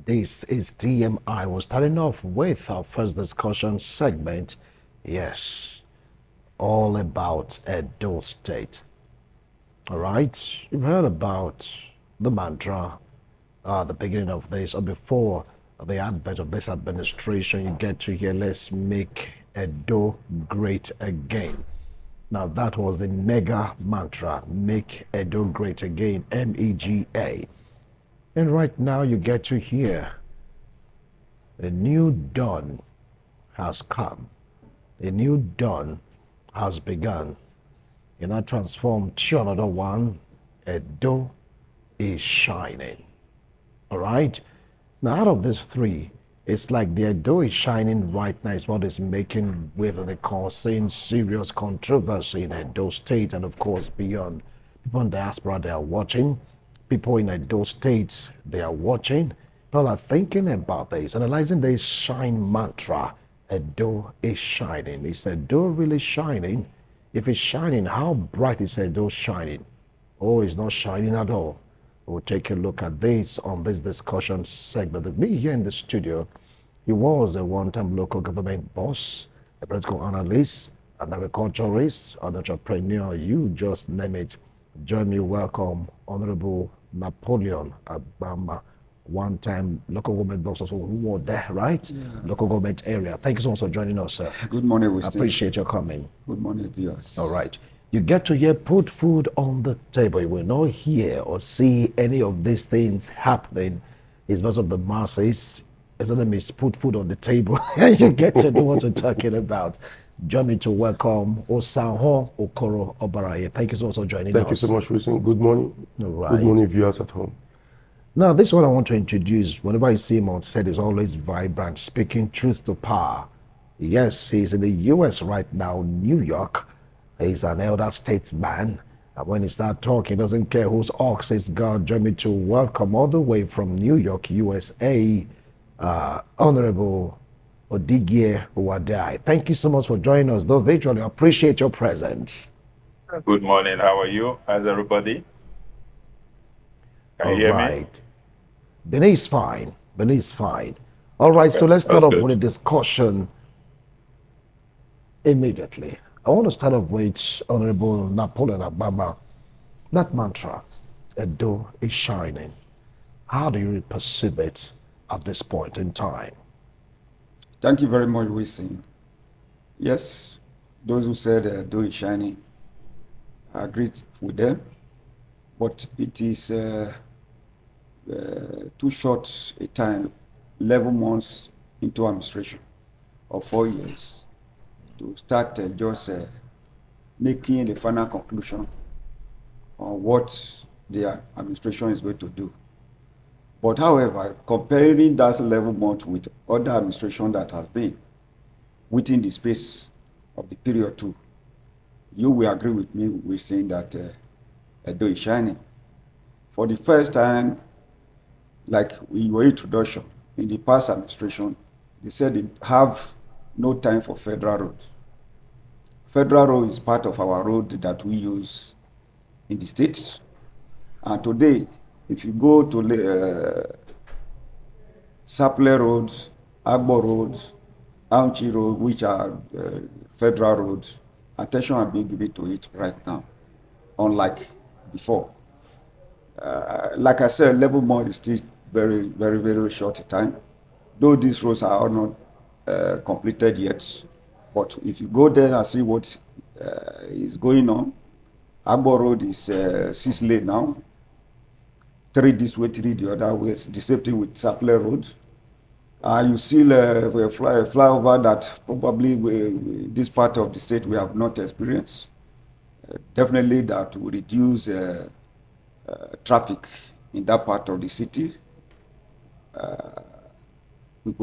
This is TMI. We're starting off with our first discussion segment. Yes, all about Edo State. All right, you've heard about the mantra, the beginning of this, or before the advent of this administration. You get to hear, let's make Edo great again. Now, that was the mega mantra, make Edo great again, MEGA. And right now, you get to hear a new dawn has come. A new dawn has begun. You're not transformed to another one. Edo is shining. All right? Now, out of these three, it's like the Edo is shining right now is what is making wave and causing serious controversy in Edo State and, of course, beyond. People in diaspora, they are watching. People in Edo State, they are watching. People are thinking about this, analyzing this shine mantra. Edo is shining. Is Edo really shining? If it's shining, how bright is Edo shining? Oh, it's not shining at all. We'll take a look at this on this discussion segment. With me here in the studio, he was a one-time local government boss, a political analyst, an agriculturist, an entrepreneur, you just name it. Join me, welcome Honorable Napoleon Abama, one-time local government boss also, who were there, right? Yeah. Local government area. Thank you so much for joining us, sir. Good morning, I Winston. appreciate your coming. Good morning, viewers. All right. You get to hear put food on the table. You will not hear or see any of these things happening. It's because of the masses. His name is put food on the table. You get to know what we're talking about. Join me to welcome Osanho Okoro Obaraye. Thank you so much for joining us. Thank you so much, Wilson. Good morning. All right. Good morning, viewers at home. Now, this one I want to introduce. Whenever you see him on set, is always vibrant, speaking truth to power. Yes, he's in the U.S. right now, New York. He's an elder statesman. And when he starts talking, he doesn't care whose ox is God. Join me to welcome all the way from New York, USA, Honorable Odigie Uwadai. Thank you so much for joining us, though virtually. Appreciate your presence. Good morning. How are you? How's everybody? Can you hear me? Beneath fine. Beneath fine. All right, Okay, so let's start that's off good. with a discussion immediately. I want to start off with Honorable Napoleon Abama. That mantra, Edo is shining. How do you perceive it at this point in time? Thank you very much, Winston. Yes, those who said Edo is shining, I agree with them, but it is too short a time, 11 months into administration, or 4 years, to start just making the final conclusion on what the administration is going to do. But however, comparing that 11 months with other administration that has been within the space of the period too, you will agree with me with saying that Edo is shining. For the first time, like in your introduction, in the past administration, they said they have no time for federal road. Federal road is part of our road that we use in the state. And today, if you go to Sapele roads, Agbo roads, Aunchi road, which are federal roads, attention are being given to it right now, unlike before. Like I said, 11 months is still very, very, very short a time. Though these roads are all not completed yet, but if you go there and see what is going on, Agbo road is 6 lane now. 3 this way, 3 the other way. The same thing with Sapele road. You see a flyover that probably this part of the state we have not experienced. Definitely that will reduce traffic in that part of the city. If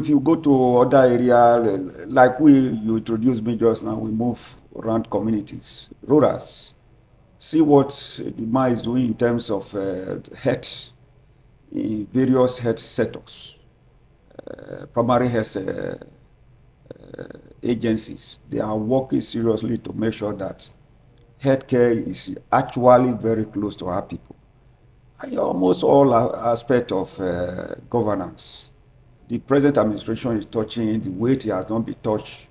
you go to other area, like you introduced me just now, we move around communities, rurals. See what the MA is doing in terms of health, in various health sectors, primary health agencies. They are working seriously to make sure that healthcare is actually very close to our people. Almost all aspect of governance. The present administration is touching the weight it has not been touched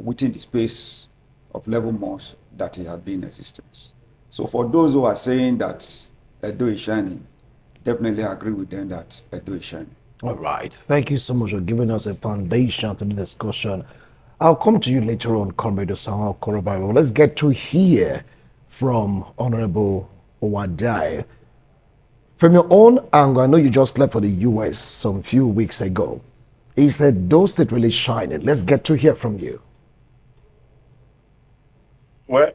within the space of 11 months that it has been in existence. So for those who are saying that Edo is shining, definitely agree with them that Edo is shining. All right. Thank you so much for giving us a foundation to the discussion. I'll come to you later on, Comrade Osama Korobayo. Let's get to hear from Honorable Owadai. From your own angle, I know you just left for the US some few weeks ago. He said, those state really shining. Let's get to hear from you. Well,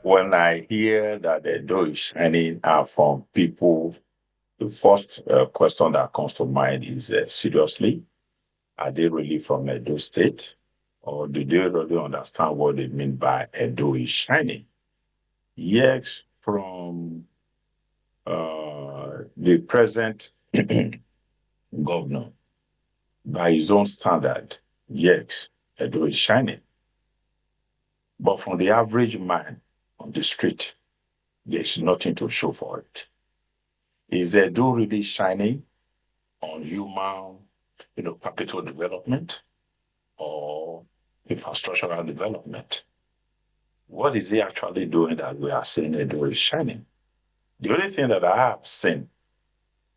when I hear that the door is shining from people, the first question that comes to mind is seriously, are they really from Edo State? Or do they really understand what they mean by Edo is shining? Yes, from the present governor, by his own standard, yes, Edo is shining. But from the average man on the street, there's nothing to show for it. Is Edo really shining on human, capital development or infrastructural development? What is he actually doing that we are saying Edo is shining? The only thing that I have seen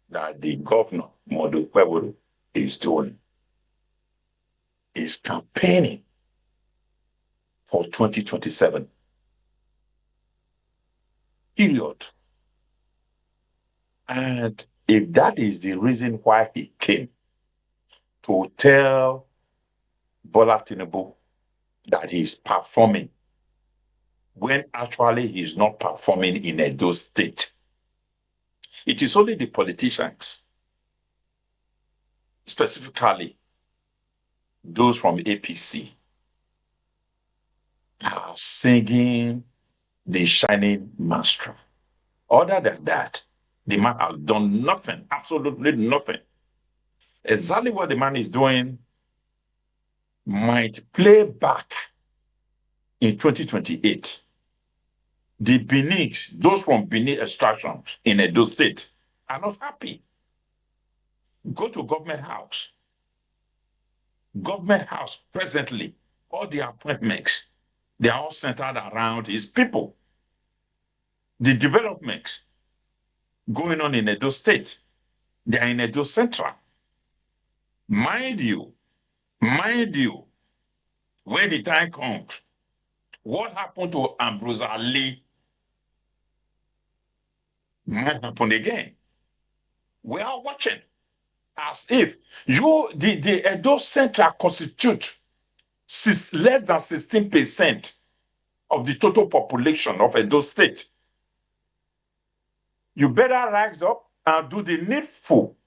that the governor, Modu Kweburu, is doing is campaigning for 2027. Period. And if that is the reason why he came to tell Bola Tinubu that he's performing when actually he's not performing in Edo State, it is only the politicians, specifically those from APC, are singing the shining mantra. Other than that, the man has done nothing, absolutely nothing. Exactly what the man is doing might play back in 2028. The Benin, those from Benin extraction in Edo State are not happy. Go to government house. Government house presently, all the appointments, they are all centered around his people. The development going on in Edo State, they are in Edo Central. Mind you, when the time comes, what happened to Ambrose Ali might happen again. We are watching as if the Edo Central constitute less than 16% of the total population of Edo State. You better rise up and do the needful.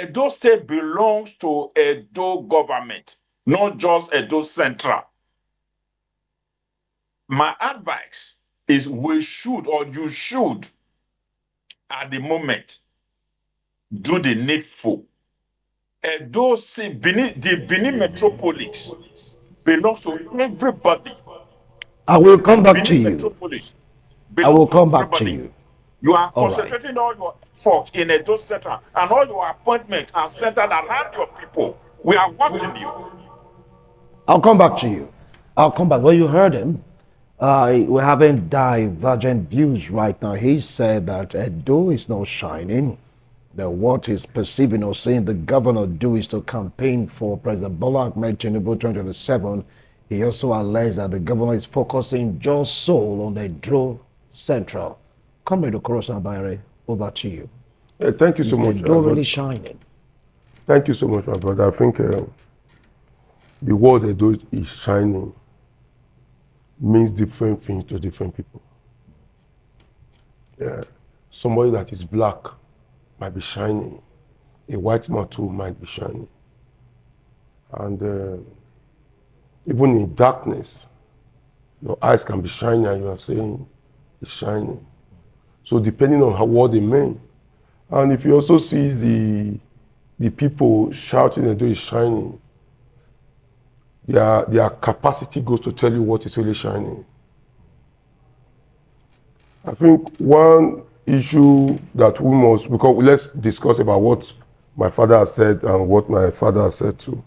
Edo State belongs to Edo government, not just Edo Central. My advice is we should, or you should, at the moment, do the needful. Edo State, the Benin metropolis belongs to everybody. I will come back to Benin you. metropolis I will belongs to come back to everybody. you. You are All right. concentrating all your efforts in Edo Central, and all your appointments are centered around your people. We are watching you. I'll come back to you. I'll come back. Well, you heard him. We're having divergent views right now. He said that Edo is not shining. That what he's perceiving or saying the governor do is to campaign for President Bola Ahmed Tinubu 2027. He also alleged that the governor is focusing just sole on the Edo Central. Comrade Okorosan Bayere, over to you. Thank you so much. Edo really shining. Thank you so much, my brother. I think the word Edo is shining means different things to different people. Somebody that is black might be shining. A white man too might be shining. And even in darkness, your eyes can be shining and you are saying it's shining. So depending on what they mean. And if you also see the people shouting Edo is shining, their capacity goes to tell you what is really shining. I think one issue that we must, because let's discuss about what my father has said and what my father has said too.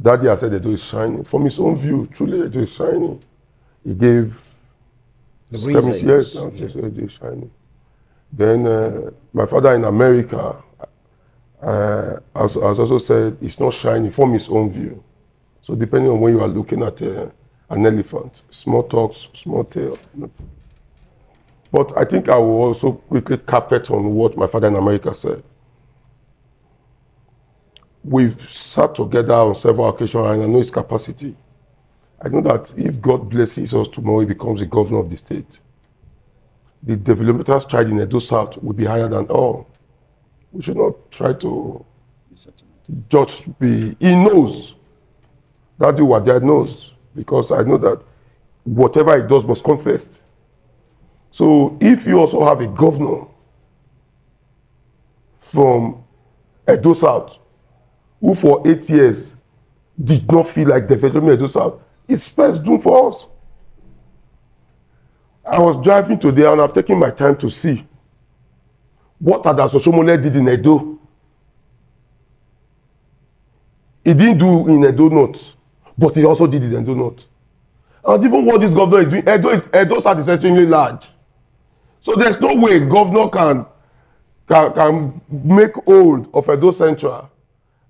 Daddy has said Edo is shining. From his own view, truly Edo is shining. He gave The skirmish, reasons, yes, Edo is shining. Then my father in America has also said it's not shining from his own view. So depending on when you are looking at an elephant, small talks, small tail. But I think I will also quickly carpet on what my father in America said. We've sat together on several occasions and I know his capacity. I know that if God blesses us tomorrow, he becomes the governor of the state. The developmental stride in Edo South will be higher than all. We should not try to judge me. He knows. That you what dad knows. Because I know that whatever he does must come first. So if you also have a governor from Edo South who for 8 years did not feel like developing Edo South, it's first doom for us. I was driving today and I've taken my time to see what Adaso Shomole did in Edo. He didn't do in Edo North, but he also did it in Edo North. And even what this governor is doing, Edo South is extremely large. So there's no way governor can make hold of Edo Central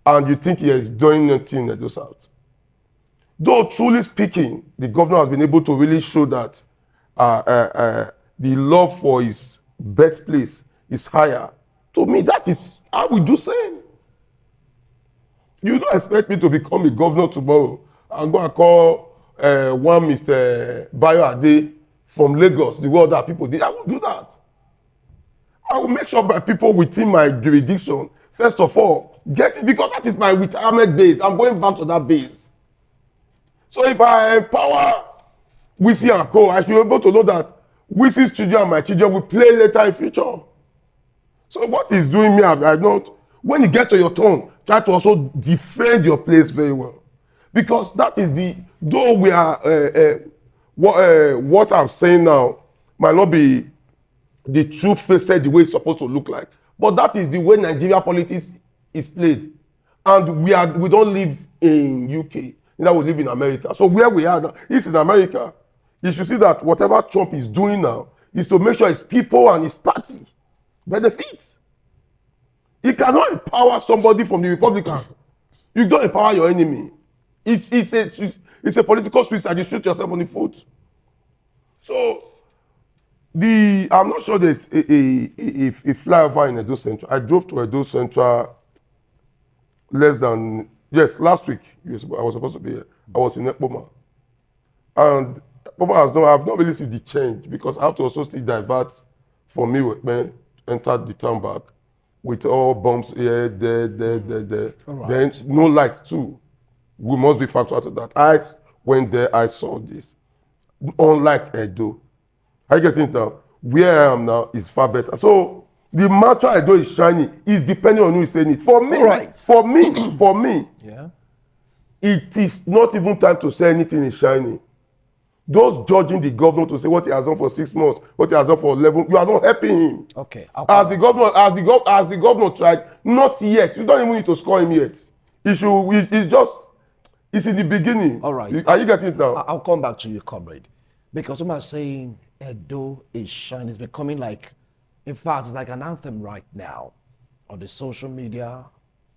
and you think he is doing nothing in Edo South. Though truly speaking, the governor has been able to really show that the love for his birthplace is higher. To me, that is how we do same. You don't expect me to become a governor tomorrow and go and call one Mr. Bayo Ade from Lagos, the world that people did. I won't do that. I will make sure that people within my jurisdiction, first of all, get it, because that is my retirement base. I'm going back to that base. So if I empower Wisi and Co, I should be able to know that Wisi's children and my children will play later in future. So what he's doing me, I not. When you get to your turn, try to also defend your place very well. Because that is the, though we are, what I'm saying now might not be the true face the way it's supposed to look like. But that is the way Nigeria politics is played. And we don't live in UK, neither we live in America. So where we are now is in America. You should see that whatever Trump is doing now is to make sure his people and his party benefit. He cannot empower somebody from the Republican. You don't empower your enemy. It's a political suicide. You shoot yourself on the foot. So I'm not sure there's a flyover in Edo Central. I drove to Edo Central last week. Yes, I was supposed to be here. I was in Ekpoma. And Ekpoma I've not really seen the change because I have to also still divert from me when entered the town back with all bumps here, there. Right. Then no light too. We must be factual to that. I went there, I saw this. Unlike Edo. I get it now. Where I am now is far better. So the matter Edo is shining is depending on who is saying it. For me, right. for me, yeah. It is not even time to say anything is shining. Those judging the governor to say what he has done for 6 months, what he has done for 11, you are not helping him. Okay. As the governor tried, not yet. You don't even need to score him yet. It's in the beginning. All right. Are you getting it now? I'll come back to you, comrade. Because when I'm saying Edo is shining, it's becoming like, in fact, it's like an anthem right now on the social media,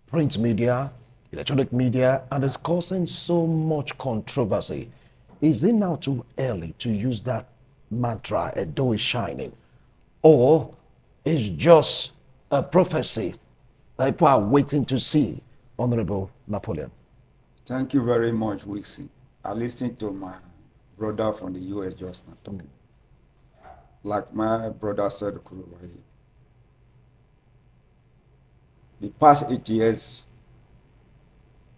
print media, electronic media, and it's causing so much controversy. Is it now too early to use that mantra, Edo is shining? Or is just a prophecy that people are waiting to see, Honorable Napoleon? Thank you very much, Wixie. I listened to my brother from the US just now talking. Like my brother said, the past 8 years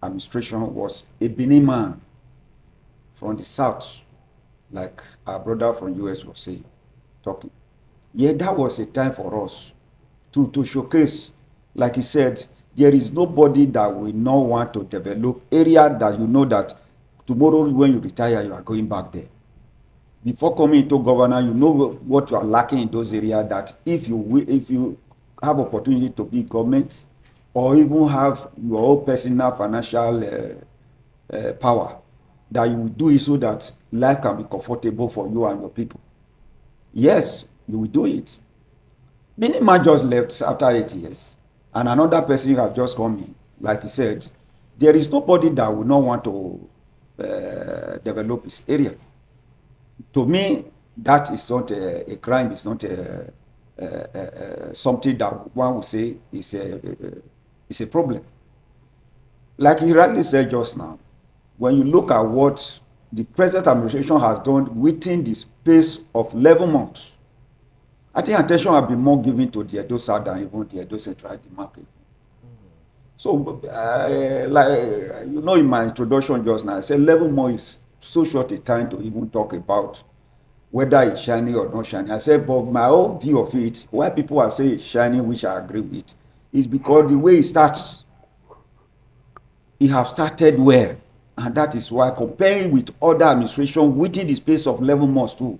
administration was a Benin man from the south, like our brother from US was saying, talking. Yeah, that was a time for us to showcase, like he said, there is nobody that will not want to develop area that you know that tomorrow when you retire, you are going back there. before coming into governor, you know what you are lacking in those areas, that if you have opportunity to be government or even have your own personal financial power, that you will do it so that life can be comfortable for you and your people. Yes, you will do it. Minima just left after 8 years, and another person has just come in. Like you said, there is nobody that will not want to develop his area. To me, that is not a crime. It's not something that one would say is a problem. Like he rightly said just now, when you look at what the present administration has done within the space of 11 months, I think attention has been more given to the Edo South than even the Edo Central market. So, like you know, in my introduction just now, I said 11 months is so short a time to even talk about whether it's shiny or not shiny. I said, but my own view of it, why people are saying it's shiny, which I agree with, is because the way it starts, it has started well. And that is why, comparing with other administration within the space of 11 months too,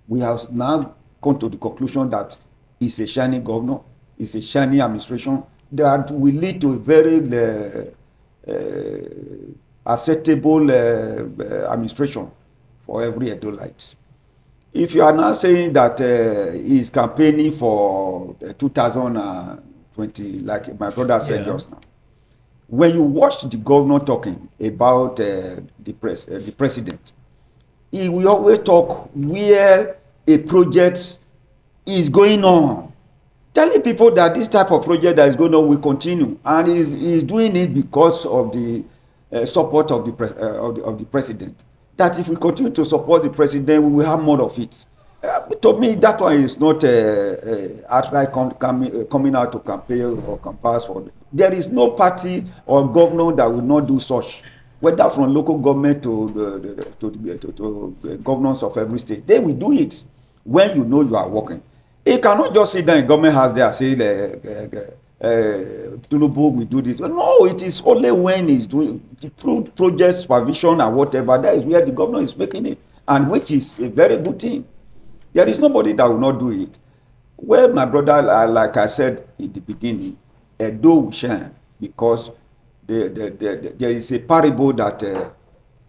we have now come to the conclusion that it's a shiny governor, it's a shiny administration that will lead to a very acceptable administration for every Edolite. If you are now saying that he's campaigning for 2020, like my brother said just now, when you watch the governor talking about the president, he will always talk where a project is going on, telling people that this type of project that is going on will continue, and he's doing it because of the support of the president. That if we continue to support the president, we will have more of it. To me, that one is not outright coming out to campaign or campaign for. There is no party or governor that will not do such, whether from local government to governors of every state. They will do it when you know you are working. He cannot just sit down in government house there and say Tinubu will do this. No, it is only when he's doing the project supervision and whatever, that is where the governor is making it, and which is a very good thing. There is nobody that will not do it. Well, my brother, like I said in the beginning, Edo will shine because there is a parable that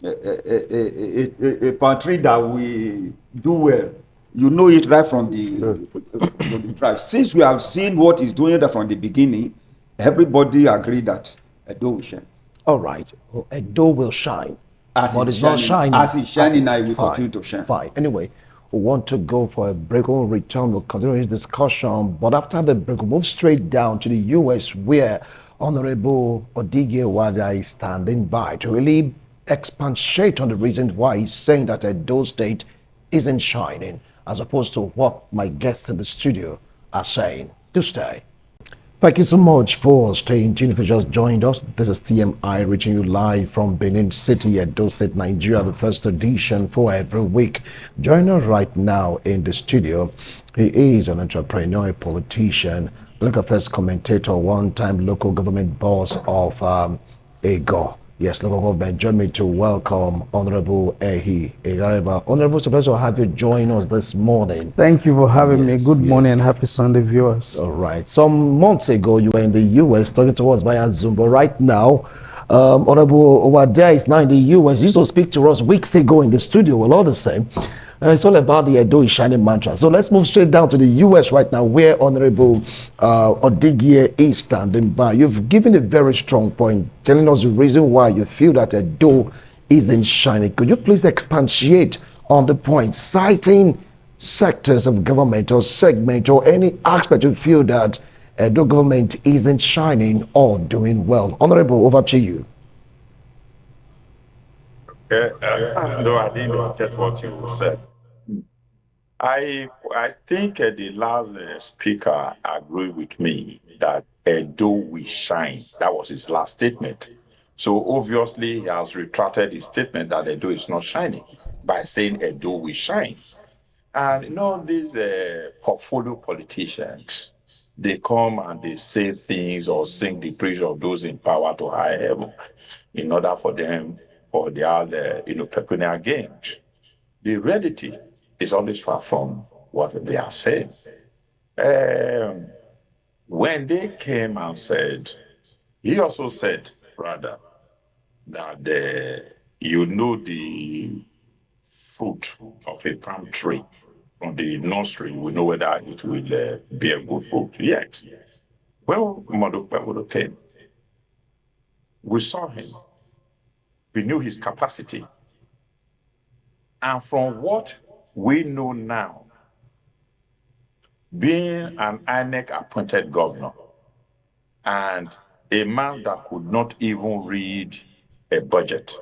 a country that will do well, you know it right from the tribe. Since we have seen what is doing that from the beginning, everybody agree that Edo will shine. All right. Well, Edo will shine. As But it's it's not shining, shining. as it's shining now, it will Fine, continue to shine. Fine. Anyway, we want to go for a break. When we return, we'll continue this discussion. But after the break, we'll move straight down to the US, where Honorable Odige Wada is standing by to really expatiate on the reasons why he's saying that Edo State isn't shining, as opposed to what my guests in the studio are saying. Do stay. Thank you so much for staying tuned. If you just joined us, this is TMI reaching you live from Benin City, Edo State, Nigeria, the first edition for every week. Join us right now in the studio. He is an entrepreneur, a politician, local affairs commentator, one-time local government boss of AGO. Yes, local government. Join me to welcome Honorable Ehi Egareba. Honorable, it's a pleasure to have you join us this morning. Thank you for having me. Yes, Good morning yes. and happy Sunday, viewers. All right. Some months ago, you were in the US talking to us via Zoom, but right now, Honorable Owade is now in the US. He used to speak to us weeks ago in the studio. Well, all the same. It's all about the Edo is shining mantra. So let's move straight down to the US right now, where Honorable Odigie is standing by. You've given a very strong point, telling us the reason why you feel that Edo isn't shining. Could you please expatiate on the point, citing sectors of government or segment or any aspect you feel that the government isn't shining or doing well? Honorable, over to you. No, I didn't get what you said. I think the last speaker agreed with me that Edo will shine. That was his last statement. So obviously he has retracted his statement that Edo is not shining by saying Edo will shine. And you know, these portfolio politicians, they come and they say things or sing the praise of those in power to high heaven in order for them, for their pecuniary gains. the reality is always far from what they are saying. When they came and said, he also said, rather, that the fruit of a palm tree from the nursery, we know whether it will bear good fruit yet. When Modopemodo came, we saw him, we knew his capacity. And from what we know now, being an INEC appointed governor and a man that could not even read a budget,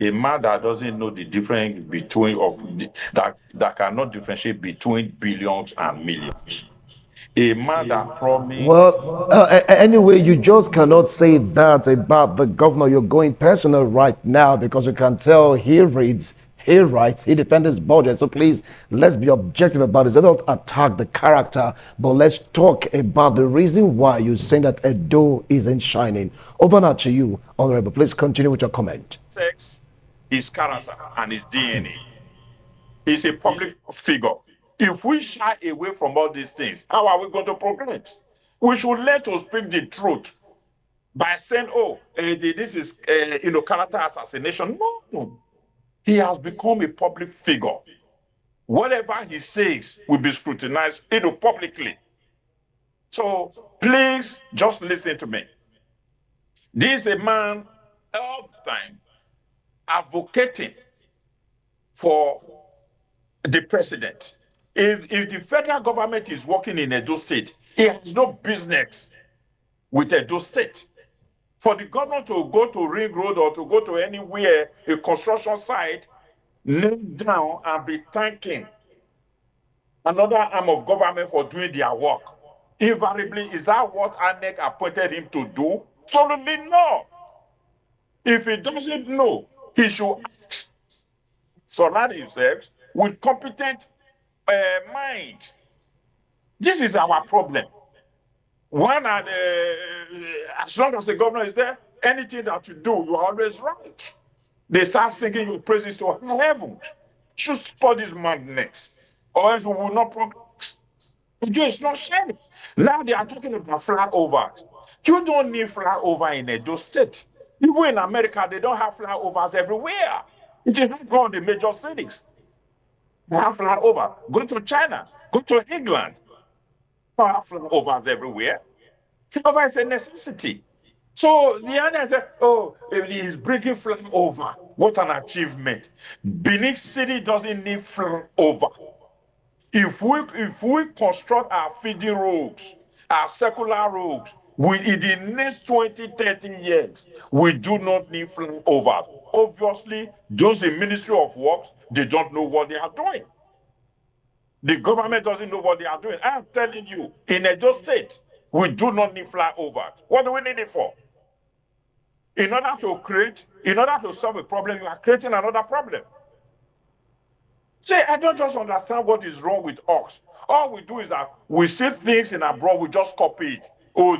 a man that doesn't know the difference between that cannot differentiate between billions and millions, a man that promised. Well, anyway, you just cannot say that about the governor. You're going personal right now because you can tell he reads, he writes, he defends his budget. So please, let's be objective about it. Let's not attack the character, but let's talk about the reason why you're saying that Edo isn't shining. Over now to you, Honorable. Please continue with your comment. Sex, his character, and his DNA. He's a public figure. If we shy away from all these things, how are we going to progress? We should learn to speak the truth by saying, "Oh, this is character assassination." No, he has become a public figure. Whatever he says will be scrutinized, publicly. So please just listen to me. This is a man all the time advocating for the president. If the federal government is working in Edo State, he has no business with Edo State. For the governor to go to Ring Road or to go to anywhere, a construction site, kneel down and be thanking another arm of government for doing their work. Invariably, is that what INEC appointed him to do? Absolutely no. If he doesn't know, he should ask. Surround himself with competent mind. This is our problem. As long as the governor is there, anything that you do, you are always right. They start singing your praises to heaven. Should support this madness, or else we will not progress. Edo is not sharing. Now they are talking about flyovers. You don't need flyover in Edo State. Even in America, they don't have flyovers everywhere. It is not going to the major cities. They have flyover. Go to China. Go to England. They don't have flyovers everywhere. Flyover is a necessity. So the other said, "Oh, he's bringing flyover. What an achievement!" Benin City doesn't need flyover. If we construct our feeding roads, our circular roads, in the next 20, 30 years, we do not need flyovers. Obviously, those in Ministry of Works, they don't know what they are doing. The government doesn't know what they are doing. I'm telling you, in Edo State, we do not need flyovers. What do we need it for? In order to solve a problem, you are creating another problem. See, I don't just understand what is wrong with us. All we do is that we see things in abroad, we just copy it. Oh,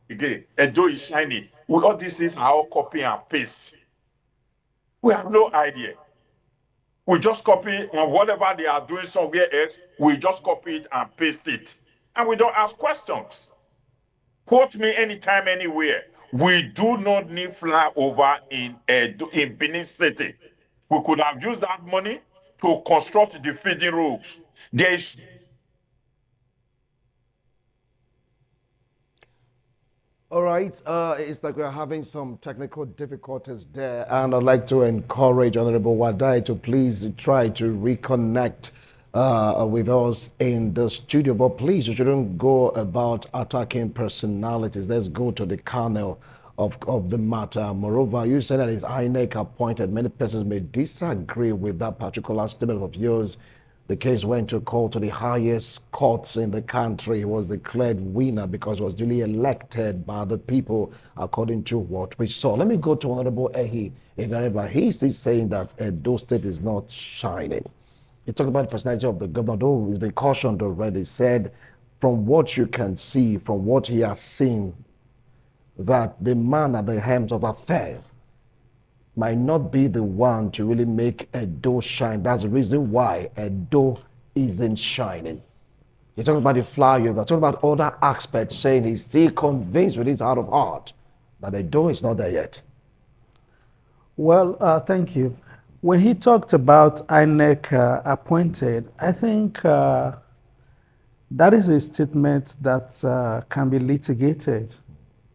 again, Edo is shiny. All these things are all copy and paste. We have no idea. We just copy, and whatever they are doing somewhere else, we just copy it and paste it. And we don't ask questions. Quote me anytime, anywhere. We do not need flyover in Benin City. We could have used that money to construct the feeding roads. There is All right, it's like we're having some technical difficulties there, and I'd like to encourage Honorable Wadai to please try to reconnect with us in the studio. But please, you shouldn't go about attacking personalities. Let's go to the kernel of the matter. Moreover, you said that it's INEC appointed. Many persons may disagree with that particular statement of yours. The case went to court to the highest courts in the country. He was declared winner because he was duly elected by the people according to what we saw. Let me go to Honorable Ehi Igareva. He's still saying that Edo State is not shining. He talked about the personality of the governor, though he's been cautioned already, said from what you can see, from what he has seen, that the man at the helm of affairs might not be the one to really make Edo shine. That's the reason why Edo isn't shining. You're talking about the flower yoga, talking about other aspects, saying he's still convinced with his heart of heart that Edo is not there yet. Well, thank you. When he talked about INEC appointed, I think that is a statement that can be litigated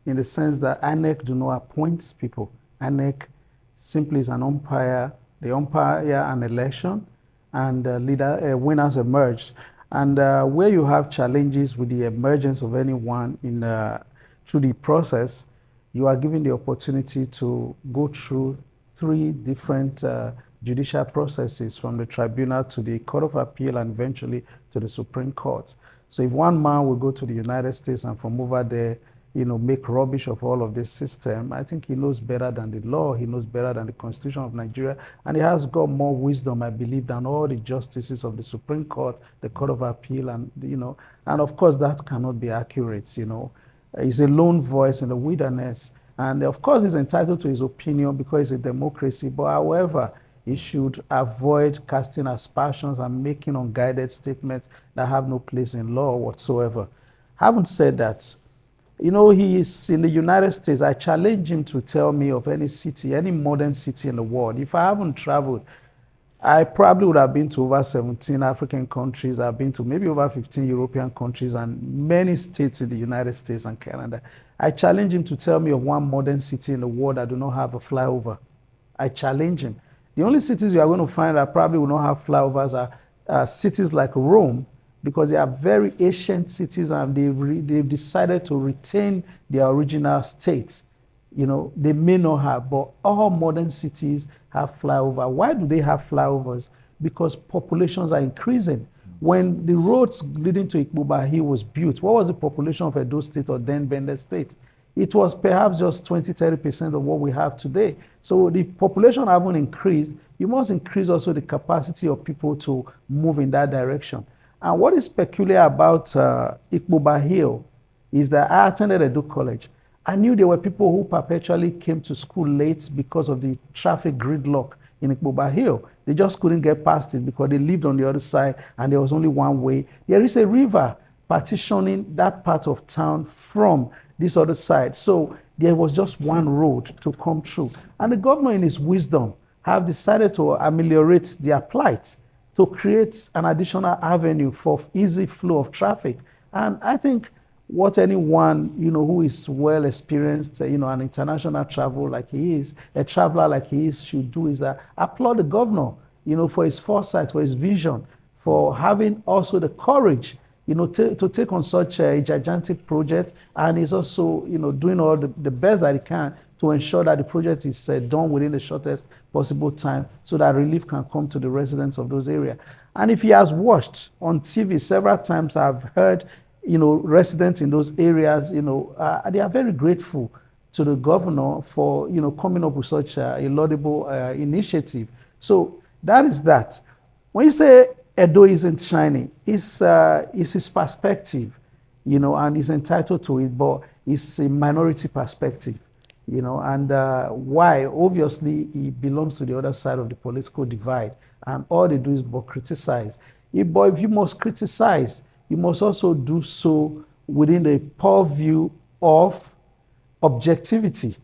in the sense that INEC do not appoint people. INEC simply is an umpire. They umpire an election, and winners emerge. And where you have challenges with the emergence of anyone in through the process, you are given the opportunity to go through three different judicial processes, from the tribunal to the Court of Appeal and eventually to the Supreme Court. So if one man will go to the United States and from over there, make rubbish of all of this system, I think he knows better than the law, he knows better than the Constitution of Nigeria, and he has got more wisdom, I believe, than all the justices of the Supreme Court, the Court of Appeal, and of course that cannot be accurate. He's a lone voice in the wilderness, and of course he's entitled to his opinion because it's a democracy, but however, he should avoid casting aspersions and making unguided statements that have no place in law whatsoever. Having said that, he is in the United States. I challenge him to tell me of any city, any modern city in the world. If I haven't traveled, I probably would have been to over 17 African countries. I've been to maybe over 15 European countries and many states in the United States and Canada. I challenge him to tell me of one modern city in the world that do not have a flyover. I challenge him. The only cities you are going to find that probably will not have flyovers are cities like Rome, because they are very ancient cities and they've decided to retain their original state. They may not have, but all modern cities have flyover. Why do they have flyovers? Because populations are increasing. When the roads leading to Ikbuba Hill was built, what was the population of Edo State or then Bender State? It was perhaps just 20-30% of what we have today. So the population haven't increased. You must increase also the capacity of people to move in that direction. And what is peculiar about Ikbuba Hill is that I attended Edo College. I knew there were people who perpetually came to school late because of the traffic gridlock in Ikbuba Hill. They just couldn't get past it because they lived on the other side and there was only one way. There is a river partitioning that part of town from this other side. So there was just one road to come through. And the governor, in his wisdom, have decided to ameliorate their plight, to create an additional avenue for easy flow of traffic. And I think what anyone, who is well experienced, an international travel like he is, a traveler like he is, should do is applaud the governor, for his foresight, for his vision, for having also the courage, to take on such a gigantic project. And he's also, doing all the best that he can to ensure that the project is done within the shortest possible time so that relief can come to the residents of those areas. And if he has watched on TV several times, I've heard, residents in those areas, they are very grateful to the governor for, coming up with such a laudable initiative. So that is that. When you say Edo isn't shining, it's his perspective, and he's entitled to it, but it's a minority perspective. And why? Obviously, he belongs to the other side of the political divide, and all they do is but criticize. But if you must criticize, you must also do so within the purview of objectivity.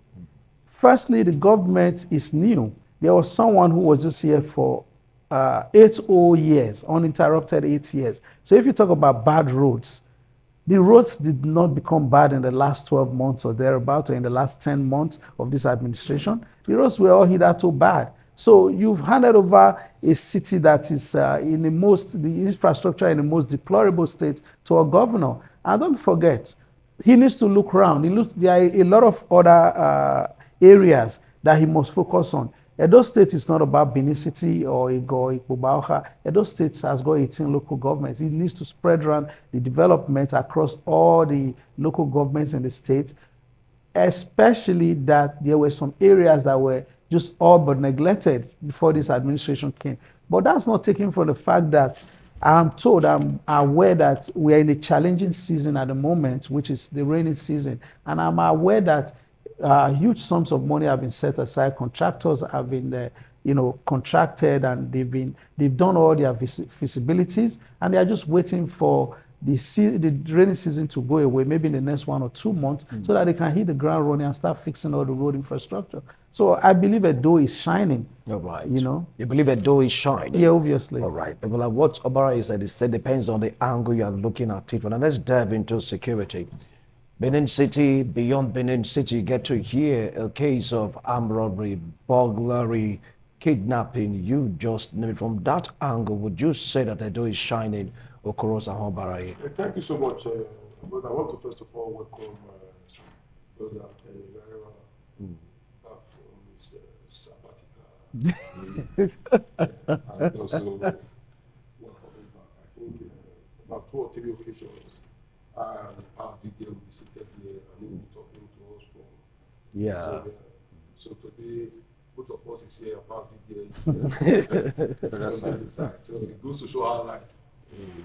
Firstly, the government is new. There was someone who was just here for 8 whole years, uninterrupted 8 years. So if you talk about bad roads, the roads did not become bad in the last 12 months or thereabout, or in the last 10 months of this administration. The roads were all hitherto bad. So you've handed over a city that is the infrastructure in the most deplorable state to a governor. And don't forget, he needs to look around. There are a lot of other areas that he must focus on. Edo State is not about Benin City or Ikbuba. Edo State has got 18 local governments. It needs to spread around the development across all the local governments in the state, especially that there were some areas that were just all but neglected before this administration came. But that's not taken from the fact that I'm aware that we are in a challenging season at the moment, which is the rainy season. And I'm aware that huge sums of money have been set aside. Contractors have been, contracted, and they've done all their feasibilities, and they are just waiting for the rainy season to go away, maybe in the next 1 or 2 months, so that they can hit the ground running and start fixing all the road infrastructure. So I believe Edo is shining. All right. You believe a door is shining? Yeah, obviously. All right. But like what Obara said, it said depends on the angle you are looking at it from. And let's dive into security. Benin City, beyond Benin City, you get to hear a case of armed robbery, burglary, kidnapping. You just name it. From that angle, would you say that Edo is shining, Okorosa Hobara? Thank you so much, but I want to first of all welcome Brother back from his sabbatical. And also welcome him back. I think about 2 or 3 occasions, I and Power DJ will be seated here and he will be talking to us from. Yeah. So today, both of us is here, Power DJ is here. That's on the side. So it goes to show our life.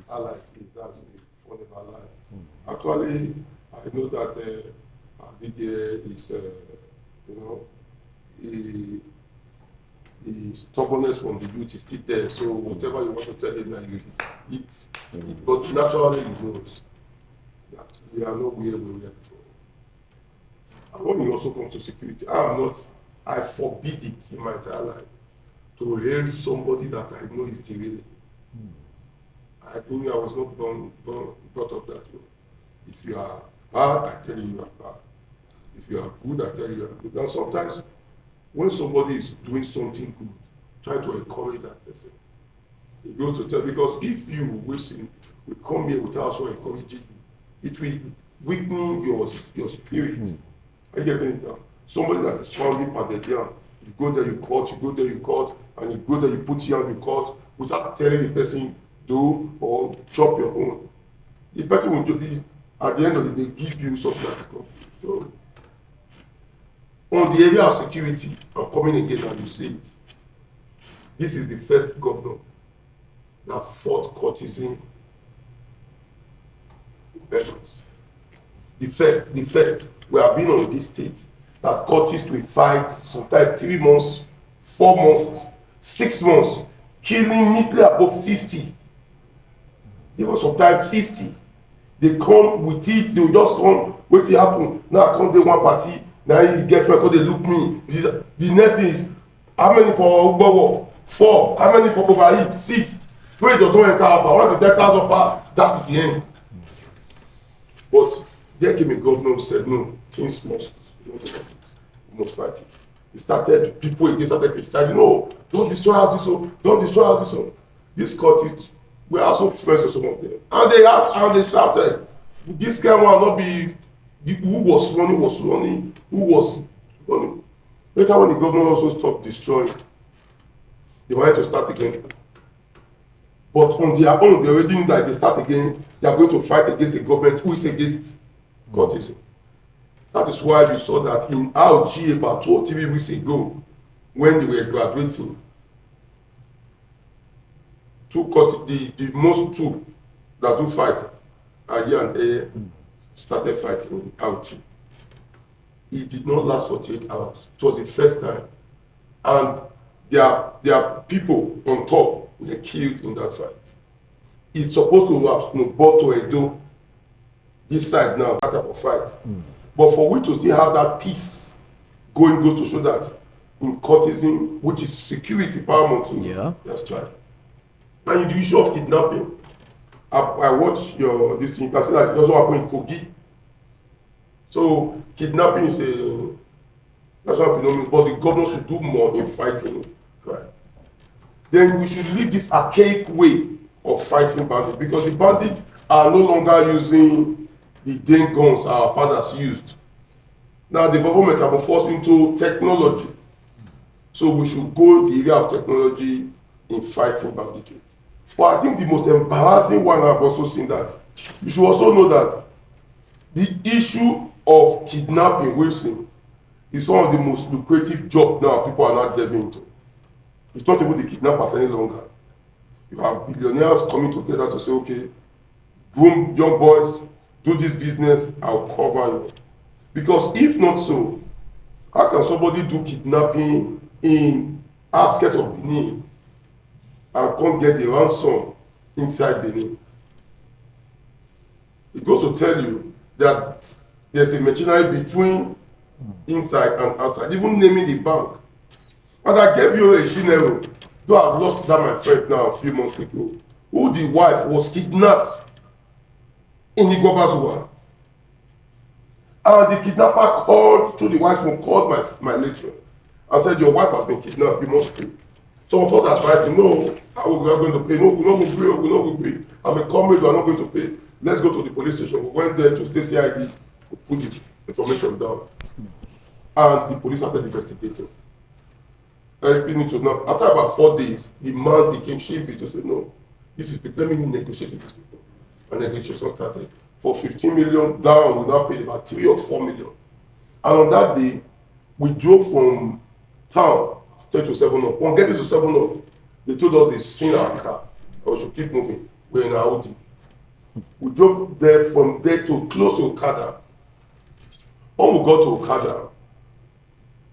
Our life is, that's the fun of our life. Actually, I know that our DJ is, the stubbornness from the youth is still there. So whatever you want to tell him, like, it's, but naturally he knows that we are not where we were before. And when it also comes to security, I forbid it in my entire life to hail somebody that I know is derailing. I told you I was not brought up that way. If you are bad, I tell you you are bad. If you are good, I tell you you are good. And sometimes, when somebody is doing something good, try to encourage that person. It goes to tell, because if you will come here without also encouraging you, it will weaken your spirit. I get it now. Somebody that is pounding pounded down, you go there, you cut, you go there, you cut, and you go there, you put here and you cut, without telling the person do or chop your own. The person will do, at the end of the day, give you something that is not good. So, on the area of security, I'm coming again and you see it. This is the first governor that fought courtesan veterans. The first, we have been on this state that courtesy will fight sometimes 3 months, 4 months, 6 months, killing neatly above 50. There was sometimes 50. They come with it, they will just come, wait till happen. Now come they one party, now you get friend, they look me. The next thing is, how many for Ugbowo? 4. How many for Bogayi? 6. Wait, just don't enter upper. Once it enters upper, that is the end. But there came a governor who said, no, things must fight it. He started, people again started criticizing, no, don't destroy houses, don't destroy houses. This court is, we are also friends with some of them. And they shouted, this guy will not be, who was running. Later when the governor also stopped destroying, they wanted to start again. But on their own, they already knew that if they start again, they are going to fight against the government who is against courtesan. That is why you saw that in RG about 2 or 3 weeks ago, when they were graduating, the most two that do fight, Aya and Eye, started fighting in RG. It did not last 48 hours. It was the first time. And their people on top were killed in that fight. It's supposed to have snowballed to Edo, this side now, that type of fight. But for we to still have that peace going goes to show that in courtesan, which is security paramount to their strike. And in the issue of kidnapping, I watched this thing, you can see that it also happened in Kogi. So kidnapping is a national phenomenon, but the governor should do more in fighting crime. Then we should leave this archaic way of fighting bandits, because the bandits are no longer using the den guns our fathers used. Now the government have been forced into technology. So we should go the area of technology in fighting banditry. But I think the most embarrassing one I've also seen that you should also know that the issue of kidnapping, Wilson, is one of the most lucrative jobs now people are not delving into. It's not even the kidnappers any longer. You have billionaires coming together to say, okay, boom, young boys, do this business, I'll cover you. Because if not so, How can somebody do kidnapping in outskirts of Benin and come get the ransom inside Benin? It goes to tell you that there's a machinery between inside and outside, even naming the bank. And I gave you a scenario, though I've lost that my friend now a few months ago, who the wife was kidnapped in Igbobazuwa. And the kidnapper called through the wife's phone, called my late friend and said, your wife has been kidnapped, you must pay. Some of us advised him, no, we are going to pay. No, we're not going to pay, we're not going to pay. I'm a comrade, we're not going to pay. Let's go to the police station. We went there to state CID, to put the information down. And the police started investigating. And you need to know, after about 4 days, the man became shifty to say, no, this is, let me negotiate with these people. And negotiation started. For 15 million down, we now paid about 3 or 4 million. And on that day, we drove from town straight to 7 up. On getting to 7 up, they told us they've seen our car. And we should keep moving. We're in our Audi. We drove there from there to close to Okada. When we got to Okada,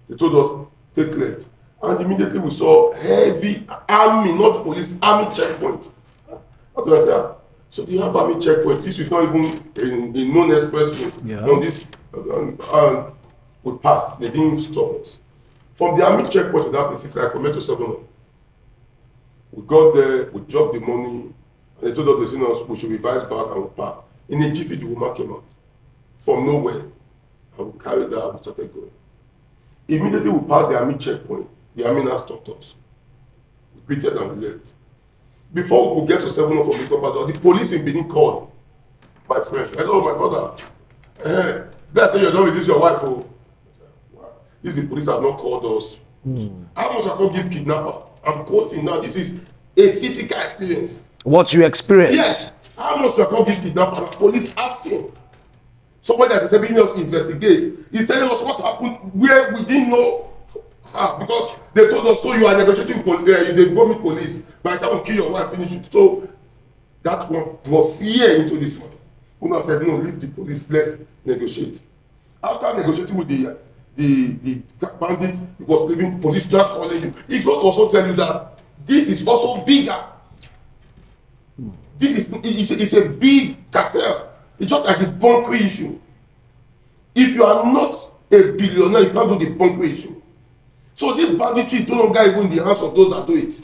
they told us, take left. And immediately we saw heavy army, not police, army checkpoint. How do I say? So do you have army checkpoint? This is not even a known expressway. Yeah. On this, and we passed. They didn't stop us. From the army checkpoint to that place, it's like from Metro 7. We got there, we dropped the money, and they told us, we should revise back and we park. In a jiffy, the woman came out from nowhere, and we carried that and we started going. Immediately we passed the army checkpoint. The army now stopped us. We greeted and we left. Before we could get to 7 from the police in Benin called my friend. Hello, my brother. Let's say you're not with this, your wife. Oh. This the police have not called us. How much I can give kidnapper? I'm quoting now. This is a physical experience. What you experienced? Yes. How much I can give kidnapper? Police asking. Somebody that's helping us investigate. He's telling us what happened where we didn't know. Because they told us, so you are negotiating with they go meet police. By the time we kill your wife, finish it. So that one brought fear into this man. Una said, no, leave the police, let's negotiate. After negotiating with the bandit, he was leaving, police now calling you. He goes to also tell you that this is also bigger. This is it's a big cartel. It's just like the bunker issue. If you are not a billionaire, you can't do the bunker issue. So this banditry is no longer even in the hands of those that do it.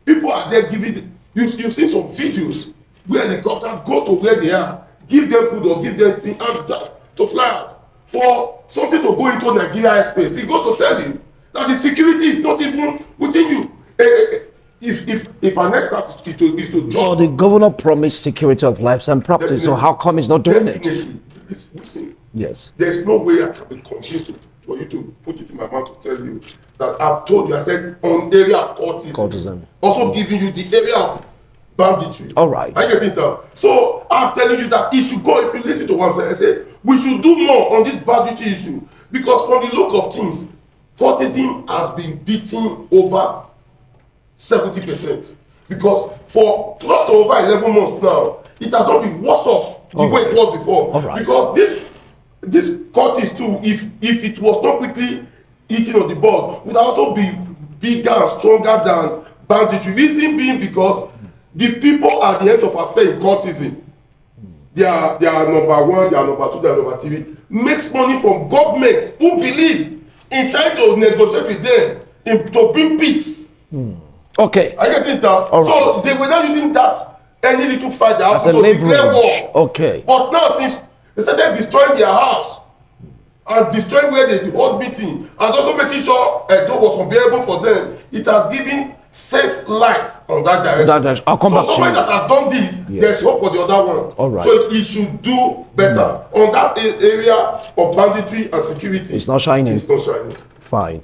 People are there giving, you've seen some videos where helicopters go to where they are, give them food or give them things to fly out. For something to go into Nigeria airspace, it goes to tell you that the security is not even within you. If an aircraft is to jump. Well, the governor promised security of lives and property, so how come he's not doing it? Listen, Yes. there's no way I can be confused for you to put it in my mouth to tell you that I've told you, I said on area of courtism. Also giving you the area of banditry. All right. I get it now. So I'm telling you that it should go, if you listen to what I'm saying, I say we should do more on this banditry issue, because from the look of things, courtism has been beaten over 70%. Because for close to over 11 months now, it has not been worse off the way it was before. All right. Because this courtis too, if it was not quickly eating on the bud, would also be bigger and stronger than banditry. Reason being because the people at the end of affair in courtism, they are number one, they are number two, they are number three, makes money from government who believe in trying to negotiate with them to bring peace. Okay. I get it now. All So right. they were not using that any little fight they have As a to declare leverage. war. Okay. But now since they started destroying their house and destroying where they hold meeting and also making sure a job was unbearable for them, it has given safe light on that direction. I'll come back to somebody you. that has done this, there's hope for the other one. All right. So it should do better on that area of banditry and security. It's not shining. It's not shining. Fine.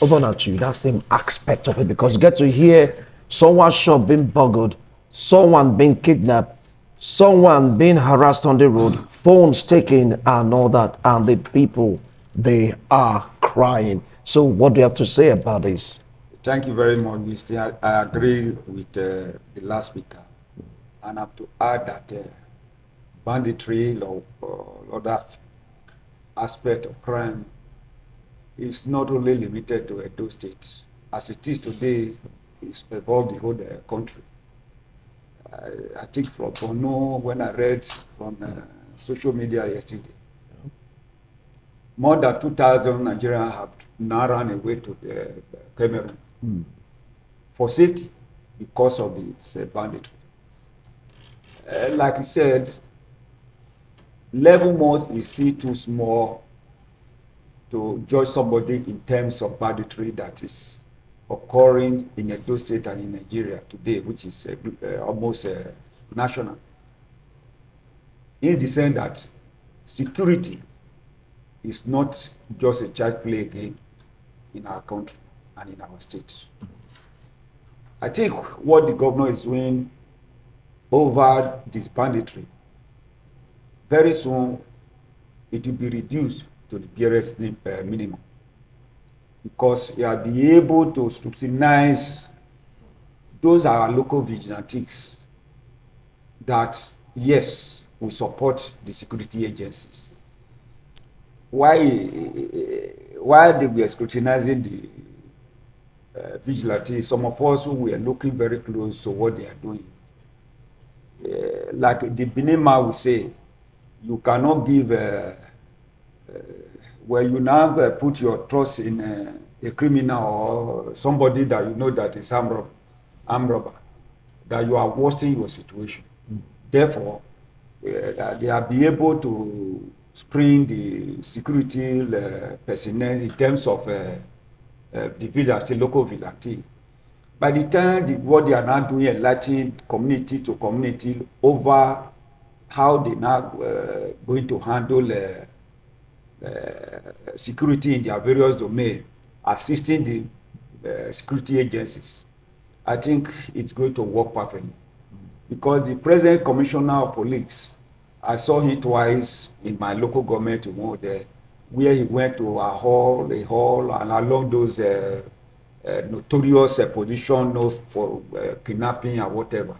Over now to you, that same aspect of it, because you get to hear someone's shop being burgled, someone being kidnapped, someone being harassed on the road, phones taken and all that, and the people, they are crying. So what do you have to say about this? Thank you very much, Mr. I agree with the last speaker. And I have to add that banditry or other aspect of crime is not only limited to Edo State. As it is today, it's involved the whole country. I think from Borno, when I read from social media yesterday, more than 2,000 Nigerians have now run away to Cameroon for safety because of this banditry. Like I said, level more is still too small to judge somebody in terms of banditry that is occurring in Edo State and in Nigeria today, which is almost national. In the sense that security is not just a child play again in our country and in our state. I think what the governor is doing over this banditry, very soon it will be reduced to the barest minimum, because you will be able to scrutinize those are our local vigilantes that, yes, we support the security agencies. Why they were scrutinizing the vigilantes, some of us who were looking very close to what they are doing, like the Binema will say, you cannot give where you now put your trust in a criminal or somebody that you know that is armed robber, that you are worsening your situation. Therefore, they are be able to screen the security personnel in terms of the vigilante, local vigilante. By the time what they are now doing, enlightening community to community over how they now going to handle security in their various domains, assisting the security agencies, I think it's going to work perfectly. Because the present commissioner of police, I saw him twice in my local government there, where he went to a hall, and along those notorious positions for kidnapping and whatever,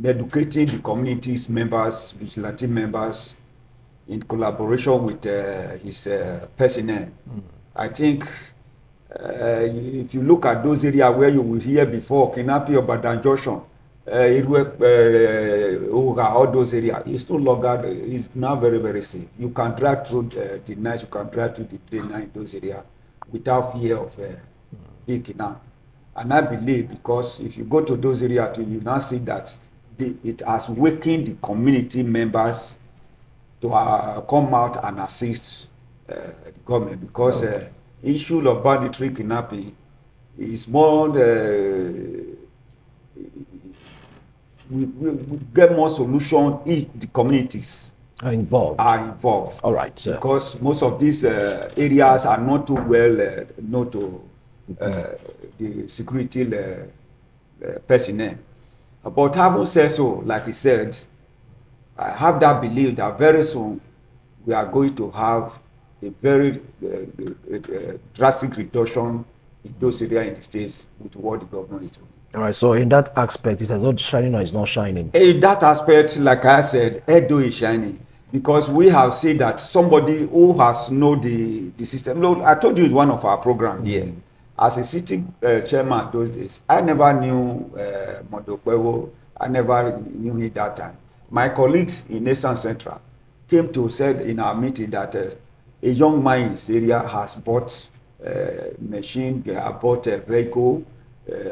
educating the community's members, vigilante members, in collaboration with his personnel. I think if you look at those areas where you will hear before, Kinapi or Badan Junction, all those areas, it's no longer, it's now very, very safe. You can drive through the night, you can drive through the day night in those areas without fear of being kidnapped. And I believe, because if you go to those areas, you now see that it has awakened the community members to come out and assist the government, because issue of banditry kidnapping is more we get more solution if the communities Are involved. All right, sir. Because most of these areas are not too well known to the security personnel. But having said so, like he said, I have that belief that very soon we are going to have a very drastic reduction in those areas in the states with what the government is doing. All right, so in that aspect, is it shining or it's not shining? In that aspect, like I said, Edo is shining, because we have seen that somebody who has know the system. No, I told you it's one of our program here. As a sitting chairman those days, I never knew Modokwewo. I never knew him that time. My colleagues in Eastern Central came to said in our meeting that a young man in this area has bought machine, bought a vehicle,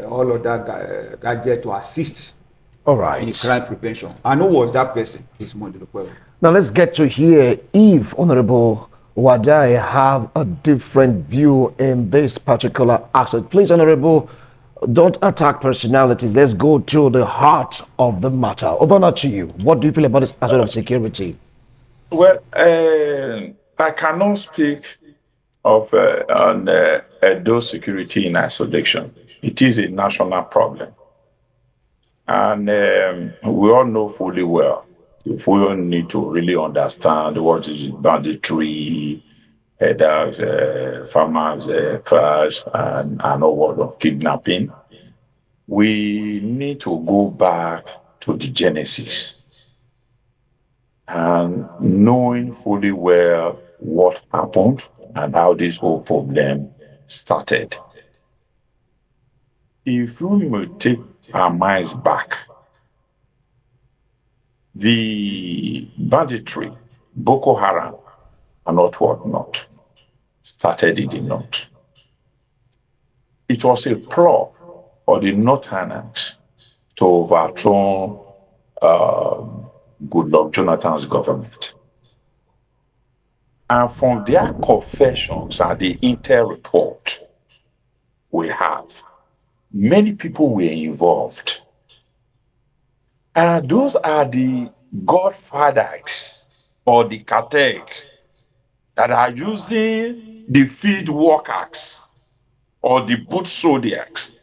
all of that gadget to assist All right. in crime prevention. And who was that person? It's Modokwewo. Now let's get to hear if Honorable Wadai have a different view in this particular aspect. Please, Honorable, don't attack personalities. Let's go to the heart of the matter. Over to you. What do you feel about this aspect of security? Well, I cannot speak of on Edo security in isolation. It is a national problem. And we all know fully well, if we all need to really understand what is banditry, farmers crash, and all what of kidnapping, we need to go back to the genesis and knowing fully well what happened, and how this whole problem started. If we may take our minds back, the banditry, Boko Haram, and what not, started in the north. It was a ploy of the Northerners to overthrow Goodluck Jonathan's government. And from their confessions and the intel report we have, many people were involved. And those are the godfathers or the cartels that are using the field workers or the boot soldiers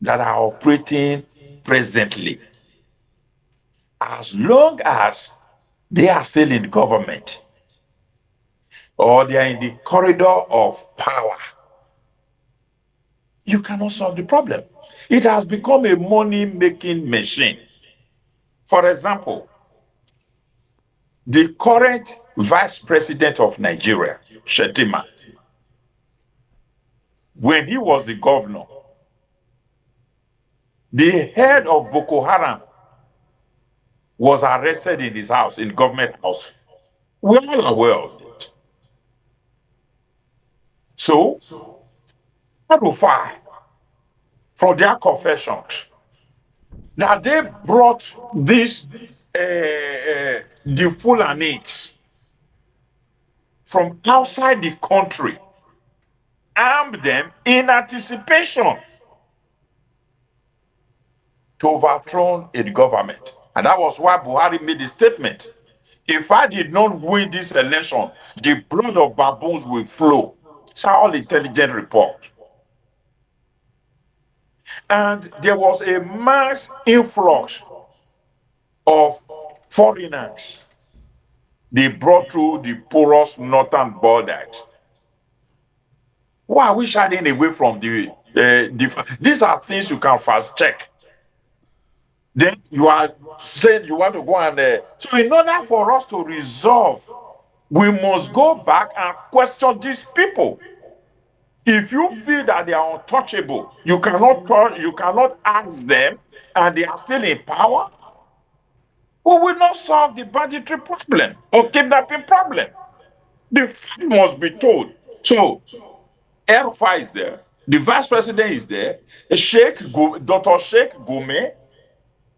that are operating presently. As long as they are still in government or they are in the corridor of power, you cannot solve the problem. It has become a money-making machine. For example, the current vice president of Nigeria, Shetima, when he was the governor, the head of Boko Haram was arrested in his house, in government house. We are all aware of it. So, Arufai, from their confessions, that they brought this, the Fulanis from outside the country, armed them in anticipation to overthrow a government. And that was why Buhari made the statement. If I did not win this election, the blood of baboons will flow. It's all intelligent report. And there was a mass influx of foreigners. They brought through the porous northern borders. Why are we shining away from these are things you can fast check. Then you are saying you want to go and so in order for us to resolve, we must go back and question these people. If you feel that they are untouchable, you cannot ask them, and they are still in power, we will not solve the banditry problem or kidnapping problem. The fact must be told. So Elfa is there, the vice president is there, Dr. Sheikh Gome,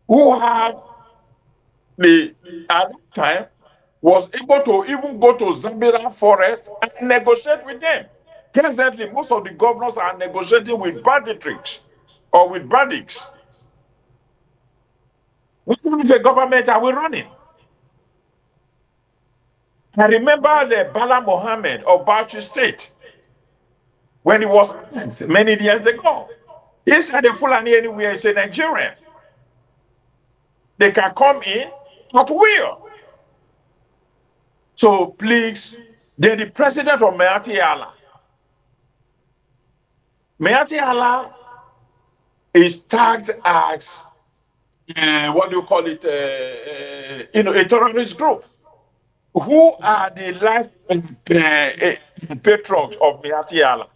who had the at that time was able to even go to Zambia forest and negotiate with them. Presently, most of the governors are negotiating with banditry or with bandits. What kind of a government are we running? I remember the Bala Mohammed of Bauchi State when he was asked many years ago. He said the Fulani anywhere is a Nigerian. They can come in at will. So please, then the president of Meati Allah. Meati Allah is tagged as what do you call it? A terrorist group. Who are the life patrons of Meati Allah?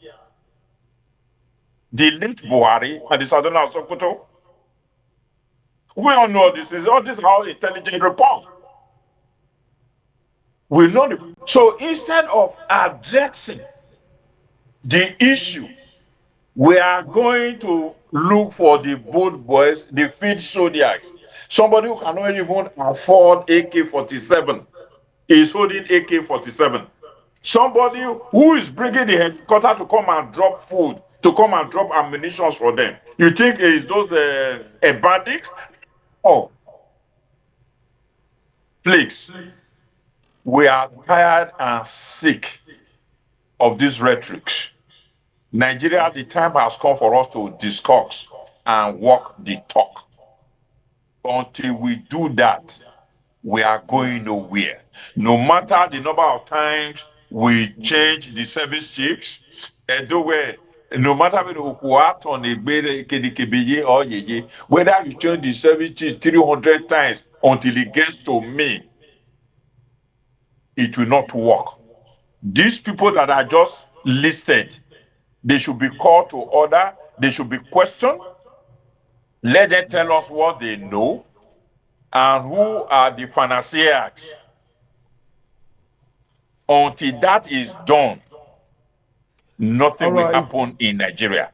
The late Buhari and the Southern Sokoto. We all know this. All this how intelligent report. We know so instead of addressing the issue, we are going to look for the boat boys, the field soldiers. Somebody who cannot even afford AK-47 is holding AK-47. Somebody who is bringing the helicopter to come and drop food, to come and drop ammunition for them. You think it's those bandits? Oh, please. We are tired and sick of this rhetoric. Nigeria, the time has come for us to discuss and walk the talk. Until we do that, we are going nowhere. No matter the number of times we change the service chiefs, no matter whether you change the service chief 300 times until it gets to me, it will not work. These people that are just listed, they should be called to order, they should be questioned. Let them tell us what they know and who are the financiers. Until that is done, nothing All will right. happen in Nigeria.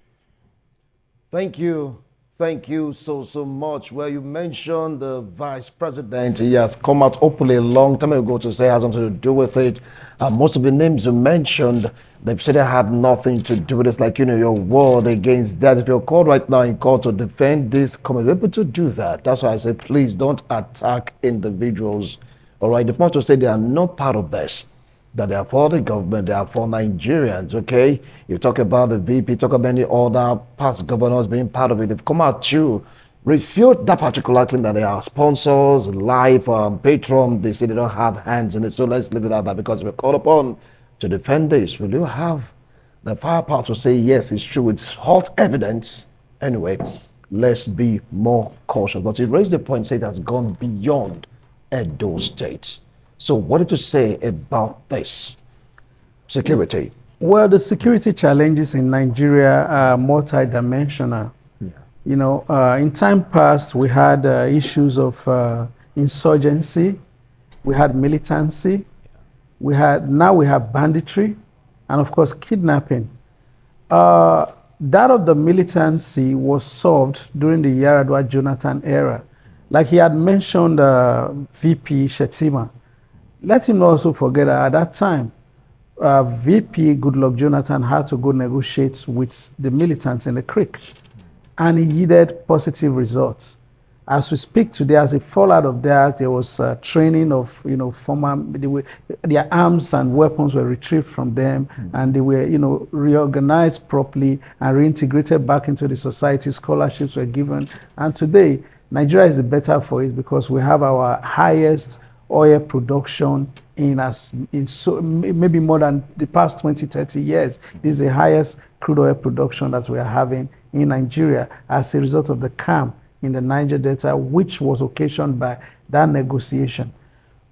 Thank you. Thank you so much. Well, you mentioned the vice president. He has come out openly a long time ago to say it has nothing to do with it. Most of the names you mentioned, they've said they have nothing to do with it. It's like, your word against that. If you're called right now in court to defend this, come on, able to do that. That's why I say, please don't attack individuals. All right. If not to say they are not part of this, that they are for the government, they are for Nigerians, okay? You talk about the VP, talk about any other past governors being part of it. They've come out to refute that particular claim that they are sponsors, life, patron. They say they don't have hands in it. So let's leave it at that, because we're called upon to defend this. Will you have the firepower to say, yes, it's true, it's hot evidence? Anyway, let's be more cautious. But you raised the point, say it has gone beyond Edo State. So what did you say about this? Security. Well, the security challenges in Nigeria are multidimensional. In time past, we had issues of insurgency, we had militancy, now we have banditry, and of course kidnapping. That of the militancy was solved during the Yaradua Jonathan era. Like he had mentioned, VP Shetima. Let him not also forget that at that time, VP Goodluck Jonathan had to go negotiate with the militants in the creek, and he yielded positive results. As we speak today, as a fallout of that, there was training of former. Their arms and weapons were retrieved from them, and they were reorganized properly and reintegrated back into the society. Scholarships were given, and today Nigeria is the better for it, because we have our highest oil production maybe more than the past 20-30 years. This is the highest crude oil production that we are having in Nigeria as a result of the calm in the Niger Delta, which was occasioned by that negotiation.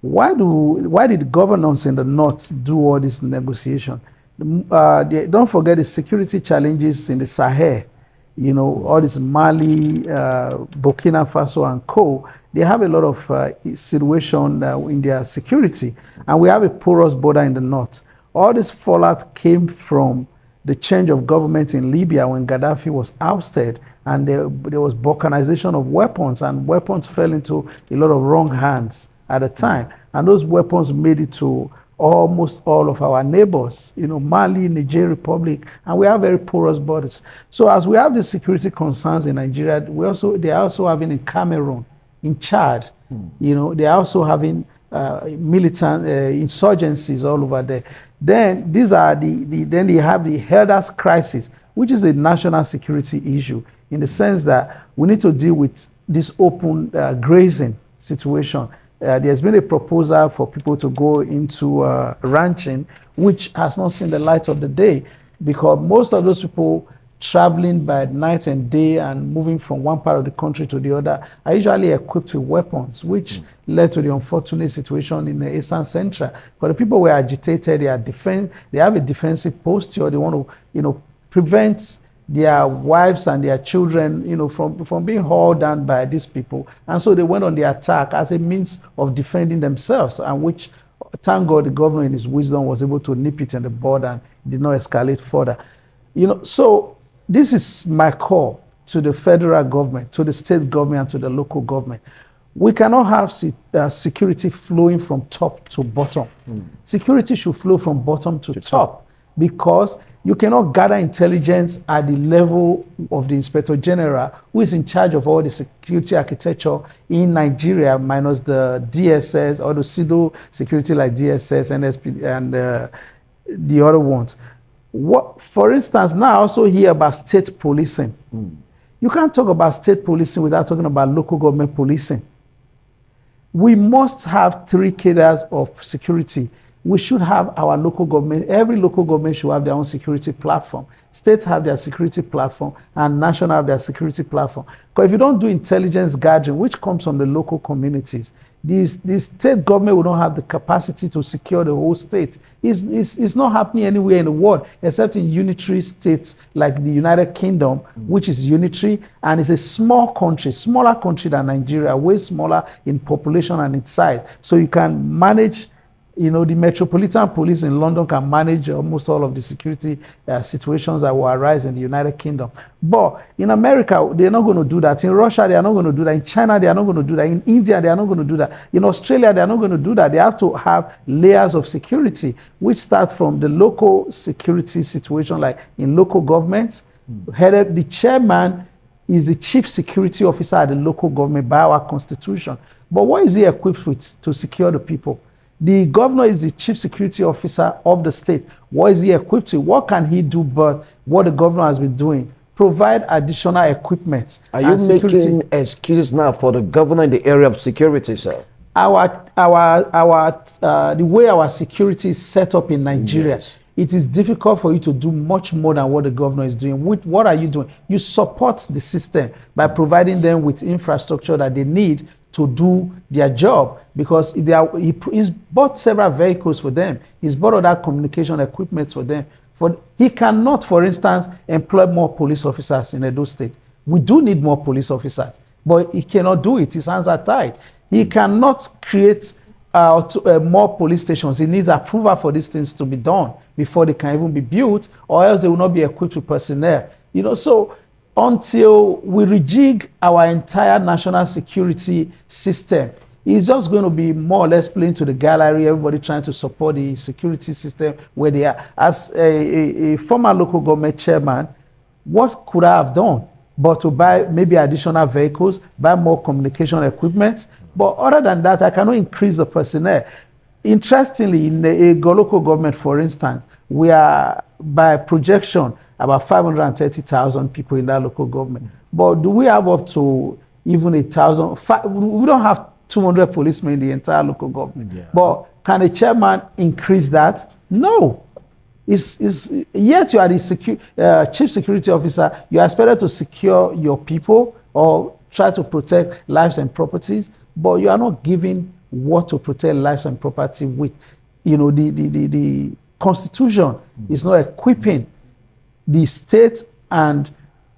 Why did governors in the north do all this negotiation? Don't forget the security challenges in the Sahel. All this Mali, Burkina Faso and co, they have a lot of situation in their security. And we have a porous border in the north. All this fallout came from the change of government in Libya when Gaddafi was ousted, and there was balkanization of weapons, and weapons fell into a lot of wrong hands at the time. And those weapons made it to almost all of our neighbors, Mali, Niger Republic, and we have very porous borders. So as we have the security concerns in Nigeria, they are also having in Cameroon, in Chad, they are also having militant insurgencies all over there. Then these are then you have the elders crisis, which is a national security issue, in the sense that we need to deal with this open grazing situation. There's been a proposal for people to go into ranching, which has not seen the light of the day, because most of those people traveling by night and day and moving from one part of the country to the other are usually equipped with weapons, which led to the unfortunate situation in the Eastern Central. But the people were agitated, they have a defensive posture, they want to prevent their wives and their children, from being hauled down by these people. And so they went on the attack as a means of defending themselves, and which, thank God, the governor in his wisdom was able to nip it in the bud and did not escalate further. So this is my call to the federal government, to the state government, and to the local government. We cannot have security flowing from top to bottom. Security should flow from bottom to top, because you cannot gather intelligence at the level of the Inspector General, who is in charge of all the security architecture in Nigeria, minus the DSS or the pseudo security like DSS, NSP, and the other ones. For instance, now I also hear about state policing. You can't talk about state policing without talking about local government policing. We must have three cadres of security. We should have our local government. Every local government should have their own security platform. States have their security platform, and national have their security platform. Because if you don't do intelligence gathering, which comes from the local communities, the state government will not have the capacity to secure the whole state. It's not happening anywhere in the world except in unitary states like the United Kingdom, which is unitary and is a small country, smaller country than Nigeria, way smaller in population and in size. So you can manage, the Metropolitan Police in London can manage almost all of the security situations that will arise in the United Kingdom. But in America, they're not going to do that. In Russia, they are not going to do that. In China, they are not going to do that. In India, they are not going to do that. In Australia, they are not going to do that. They have to have layers of security, which start from the local security situation, like in local governments. Headed, the chairman is the chief security officer at the local government by our constitution. But what is he equipped with to secure the people? The governor is the chief security officer of the state. What is he equipped to? What can he do but what the governor has been doing? Provide additional equipment. Are you making excuses now for the governor in the area of security, sir? The way our security is set up in Nigeria, yes, it is difficult for you to do much more than what the governor is doing. What are you doing? You support the system by providing them with infrastructure that they need to do their job, because he's bought several vehicles for them. He's bought other communication equipment for them. He cannot, for instance, employ more police officers in Edo State. We do need more police officers, but he cannot do it. His hands are tied. He cannot create more police stations. He needs approval for these things to be done before they can even be built, or else they will not be equipped with personnel. So until we rejig our entire national security system, it's just going to be more or less playing to the gallery, everybody trying to support the security system where they are. As a former local government chairman, what could I have done but to buy maybe additional vehicles, buy more communication equipment? But other than that, I cannot increase the personnel. Interestingly, in a local government, for instance, we are, by projection, about 530,000 people in that local government. But do we have up to even 1,000? We don't have 200 policemen in the entire local government. Yeah. But can a chairman increase that? No. Yet you are the chief security officer. You are expected to secure your people or try to protect lives and properties, but you are not given what to protect lives and property with. The Constitution is not equipping the state and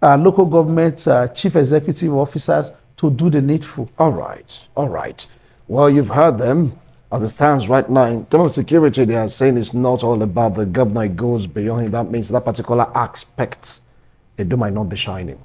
local government chief executive officers to do the needful. All right. Well, you've heard them. As it stands right now, in terms of security, they are saying it's not all about the governor. It goes beyond it. That means that particular aspect, it might not be shining.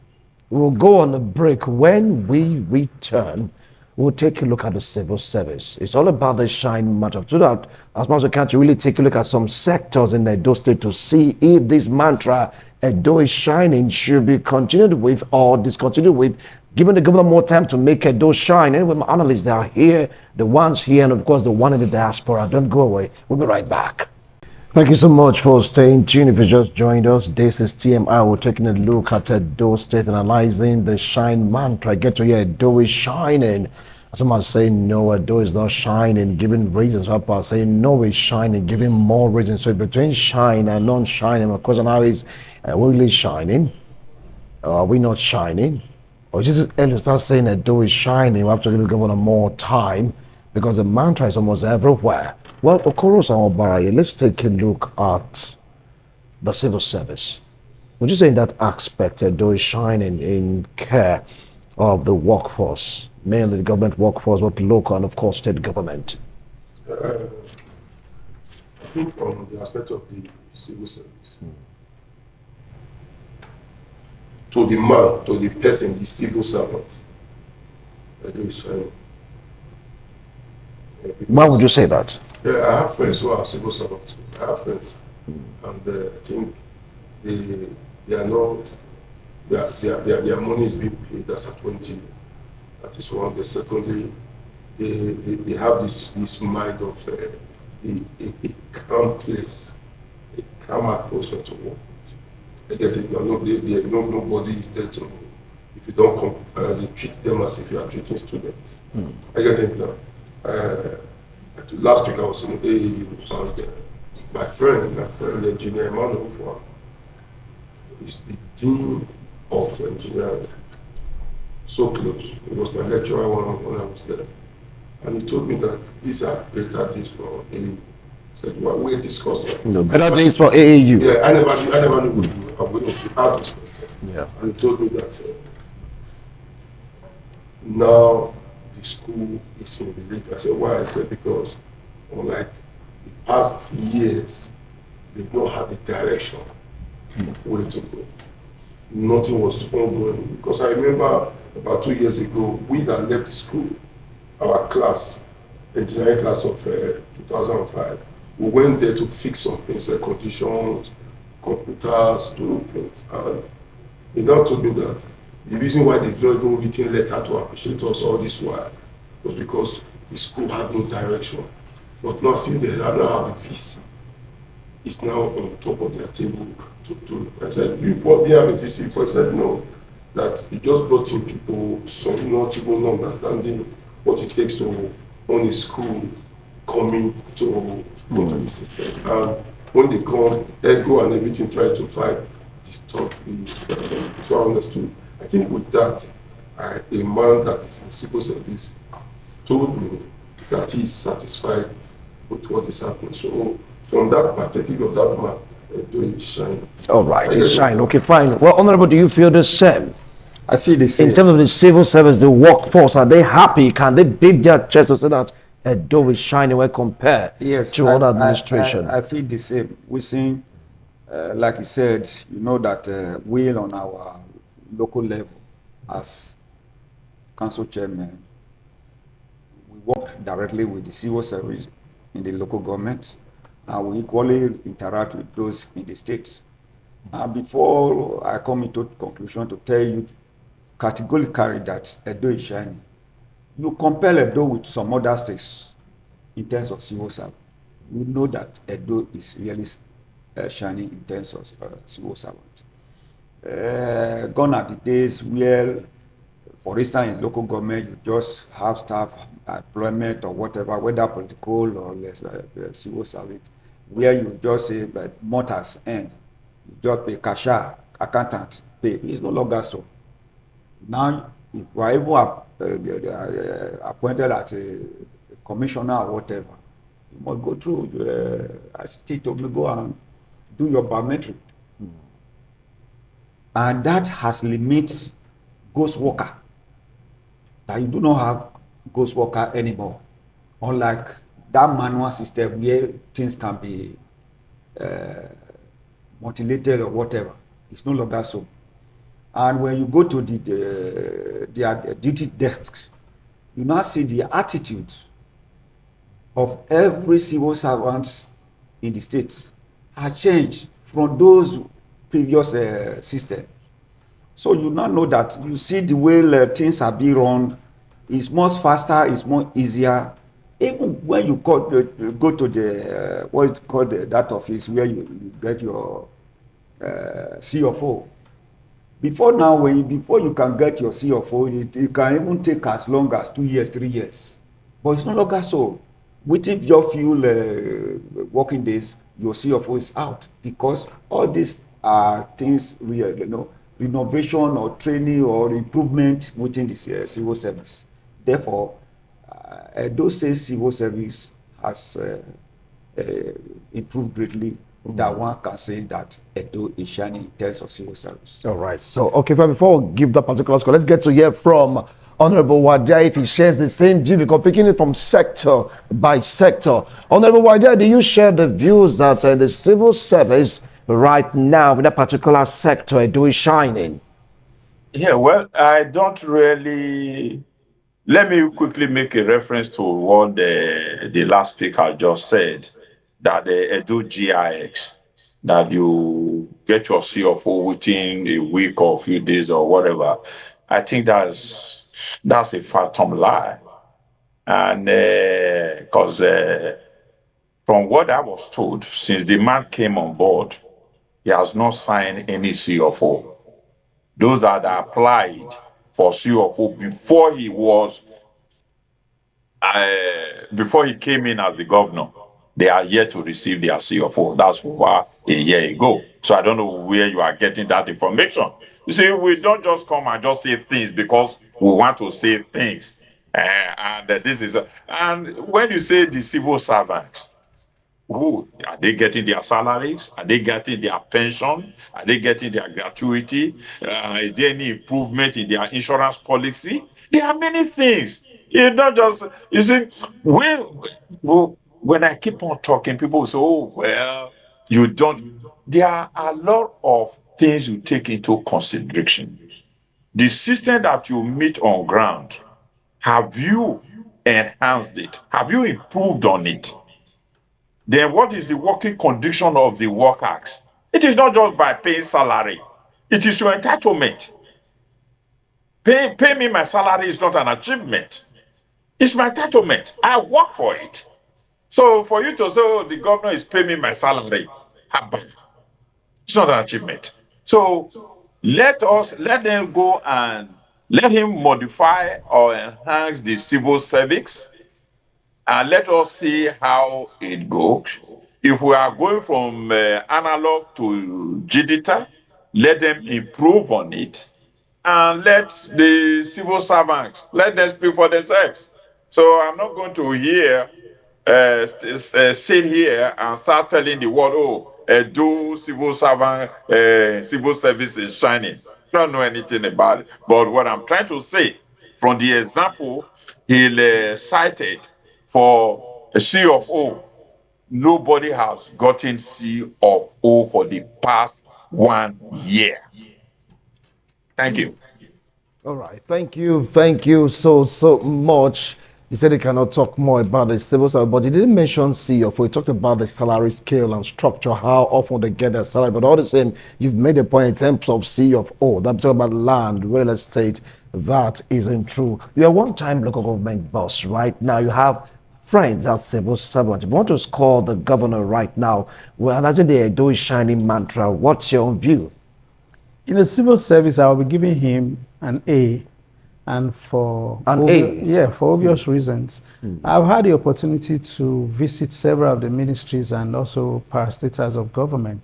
We'll go on a break. When we return, we'll take a look at the civil service. It's all about the shine matter. So that as much as we can, to really take a look at some sectors in Edo State to see if this mantra, Edo is shining, should be continued with or discontinued with, giving the governor more time to make Edo shine. Anyway, my analysts, they are here, the ones here, and of course the one in the diaspora. Don't go away. We'll be right back. Thank you so much for staying tuned. If you just joined us, this is TMI. We're taking a look at Edo State, analyzing the shine mantra. Get to hear Edo is shining. Some are saying no, Edo is not shining, giving reasons. Some are saying no, it's shining, giving more reasons. So between shine and non-shining, my question now is, are we really shining? Or are we not shining? Or just start saying Edo is shining, we have to give the governor more time because the mantra is almost everywhere. Well, Okoro Samobaraye, let's take a look at the civil service. Would you say in that aspect, Edo is shining in care of the workforce, mainly the government workforce, both local and of course state government? I think on the aspect of the civil service, to the man, to the person, the civil servant, Edo is shining. Why would you say that? Yeah, I have friends who are civil servants. I have friends, and I think they are not. Their money is being paid. That's at 20. That is one. The secondly, they have this mind of a calm place, a calm atmosphere to work. I get it. Nobody is there to. If you don't come, they treat them as if you are treating students. I get it now. Last week I was in AAU and my friend, engineer Emmanuel, is the dean of engineering. So close. He was my lecturer when I was there. and he told me that these are better things for him. I said, well, we're discussing. No, better days for AAU. Yeah, I never knew I would ask this question. Yeah. And he told me that now the school is in the lead. I said, why? I said, because unlike the past years, they've not had a direction of where to go. Nothing was ongoing. Because I remember about 2 years ago, we that left the school, our class, engineering class of 2005, we went there to fix some things like conditions, computers, doing things. And he now told me that the reason why they've not even written letter to appreciate us all this while was because the school had no direction. But now since they have now have a VC, it's now on top of their table to I said, you probably have a VC before. I said no, that he just brought in people, some not even understanding what it takes to own a school coming to the system. And when they come, ego and everything try to fight, disturb me. So I understood. I think with that, a man that is in civil service told me that he is satisfied with what is happening. So from that perspective of that man, doing shine. All right, it's shine. Okay, fine. Well, Honorable, do you feel the same? I feel the same. In terms of the civil service, the workforce, are they happy? Can they beat their chest to say that Edo is shining when compared Yes, to other administration? I feel the same. We see, like you said, you know that we on our local level as council chairman, we work directly with the civil service in the local government, and we equally interact with those in the state. And before I come into conclusion to tell you categorically that Edo is shining, you compare Edo with some other states in terms of civil servant, you know that Edo is really shining in terms of civil servant. Gone are the days where, for instance, in local government, you just have staff employment or whatever, whether political or less, civil service, where you just say, but months end, you just pay cashier, accountant, pay. It's no longer so. Now, if you are even appointed as a commissioner or whatever, you must go through ICT to go and do your biometric. And that has limit ghost worker. That you do not have ghost worker anymore. Unlike that manual system where things can be mutilated or whatever. It's no longer so. And when you go to the duty desk, you now see the attitude of every civil servant in the state has changed from those previous systems. So you now know that you see the way things are being run, it's much faster, it's more easier. Even when you go to the what is called that office where you get your CFO. Before now, before you can get your CFO, it can even take as long as 2 years, 3 years. But it's no longer so. Within your few working days, your CFO is out because all these are things, renovation or training or improvement within the civil service. Therefore, those say civil service has improved greatly. That one can say that Edo is shining in terms of civil service. All right. So, okay, before we give that particular score, let's get to hear from Honorable Wadia if he shares the same view, because picking it from sector by sector. Honorable Wadia, do you share the views that the civil service right now in that particular sector Edo is shining? Yeah, well, I don't really. Let me quickly make a reference to what the last speaker just said, that the Edo GIX, that you get your CFO within a week or a few days or whatever. I think that's a phantom lie. And because from what I was told, since the man came on board, he has not signed any CFO. Those that applied for CFO before he came in as the governor, they are yet to receive their CFO. That's over a year ago. So I don't know where you are getting that information. You see, we don't just come and just say things because we want to say things. And this is, and when you say the civil servant, who are they getting their salaries? Are they getting their pension? Are they getting their gratuity? Is there any improvement in their insurance policy? There are many things. It's not just, you see, when I keep on talking, people will say, oh, well, you don't. There are a lot of things you take into consideration. The system that you meet on ground, have you enhanced it? Have you improved on it? Then what is the working condition of the workers? It is not just by paying salary. It is your entitlement. Pay me my salary is not an achievement. It's my entitlement. I work for it. So for you to say, oh, the governor is paying me my salary, it's not an achievement. So let them go and let him modify or enhance the civil service, and let us see how it goes. If we are going from analog to digital, let them improve on it, and let the civil servants let them speak for themselves. So I'm not going to sit here and start telling the world, oh, do civil servant, civil service is shining. Don't know anything about it. But what I'm trying to say, from the example he cited for a C of O, nobody has gotten C of O for the past 1 year. Thank you. All right. Thank you so much. You said you cannot talk more about the civil service, but you didn't mention CFO. We talked about the salary scale and structure, how often they get their salary. But all the same, you've made a point in terms of CFO. That's talking about land, real estate. That isn't true. You're a one-time local government boss. Right now, you have friends as civil servants. If you want to score the governor right now, well, as in the Edo shining mantra, what's your own view? In the civil service, I'll be giving him an A, and for obvious reasons. I've had the opportunity to visit several of the ministries and also parastatals of government,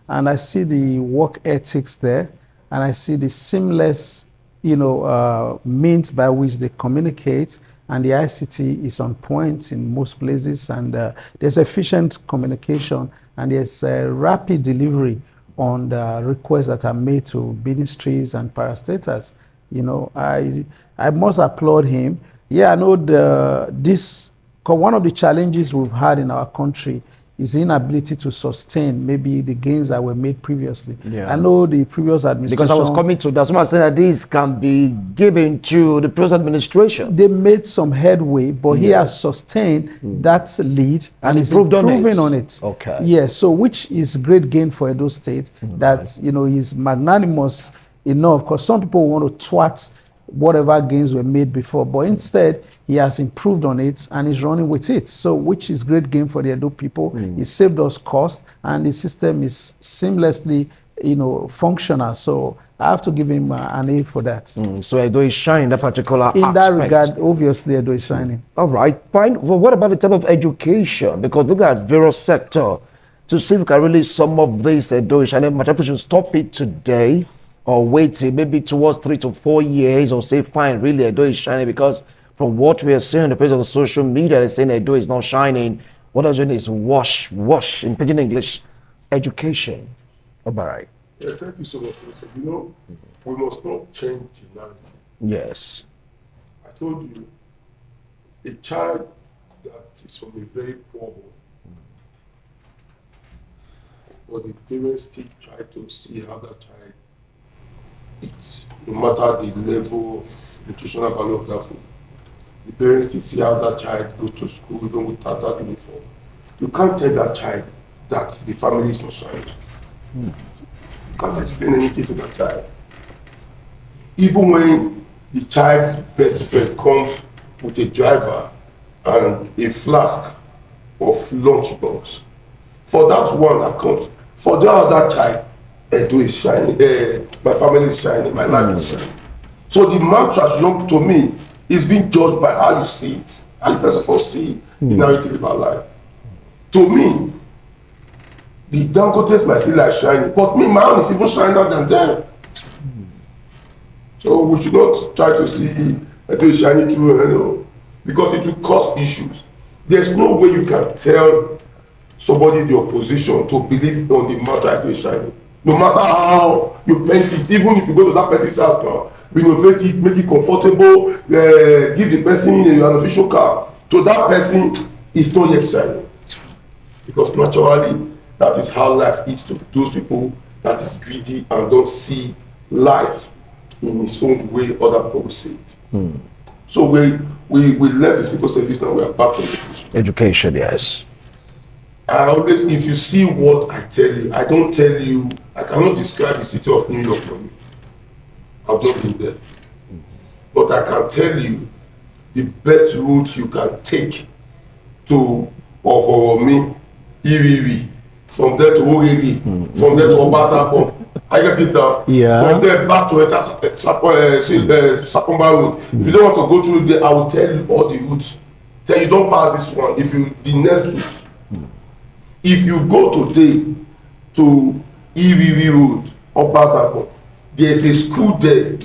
and I see the work ethics there, and I see the seamless, means by which they communicate, and the ICT is on point in most places, and there's efficient communication, and there's rapid delivery on the requests that are made to ministries and parastatals. I must applaud him. Yeah, I know one of the challenges we've had in our country is the inability to sustain maybe the gains that were made previously. Yeah. I know the previous administration. Because I was coming to that. Someone said that this can be given to the previous administration. They made some headway, but he has sustained that lead and is improved improving on it. Okay. Yeah, so which is great gain for Edo State that, he's magnanimous enough, because some people want to twat whatever gains were made before, but instead he has improved on it and is running with it. So which is great gain for the Edo people. It saved us cost, and the system is seamlessly, functional. So I have to give him an A for that. So Edo is shining that particular In aspect. that regard, obviously Edo is shining. All right, fine. Well, what about the type of education? Because look at various sector to see if we can really sum up this Edo is shining. Much if we should stop it today, or wait till maybe towards 3 to 4 years, or say, fine, really, Edo is shining, because from what we are seeing on the page of the social media, they're saying Edo is not shining. What they're doing is wash, in pidgin English, education. All right. Yeah, thank you so much. We must not change the narrative. Yes. I told you, a child that is from a very poor home, but the parents still try to see how that child eats, no matter the level of nutritional value of that food. The parents still see how that child goes to school even without that uniform. You can't tell that child that the family is not shining. You can't explain anything to that child. Even when the child's best friend comes with a driver and a flask of lunchbox, for that one that comes, for the other child, Edo is shining, my family is shining, my life is shining. So the mantra, to me, is being judged by how you see it, how you first of all see the narrative about life. To me, the Dangotes might see like shining, but me, my own is even shining than them. So we should not try to see Edo is shining through, because it will cause issues. There's no way you can tell somebody in the opposition to believe on the matter Edo is shining. No matter how you paint it, even if you go to that person's house now, renovate it, make it comfortable, give the person an official car, to that person, it's not yet shining. Because naturally, that is how life is to those people that is greedy and don't see life in its own way other people see it. So we left the civil service and we are back to education. Education, yes. I always, if you see what I tell you, I don't tell you, I cannot describe the city of New York for you. I've not been there. But I can tell you the best route you can take to Ogoromi, Iriri, from there to Oriri, from there to Obasako. I get it down. Yeah. From there back to Sapomba Road. If you don't want to go through there, I will tell you all the routes. Then you don't pass this one. If you the next route. If you go today to Iriri Road, Obasako, there is a school there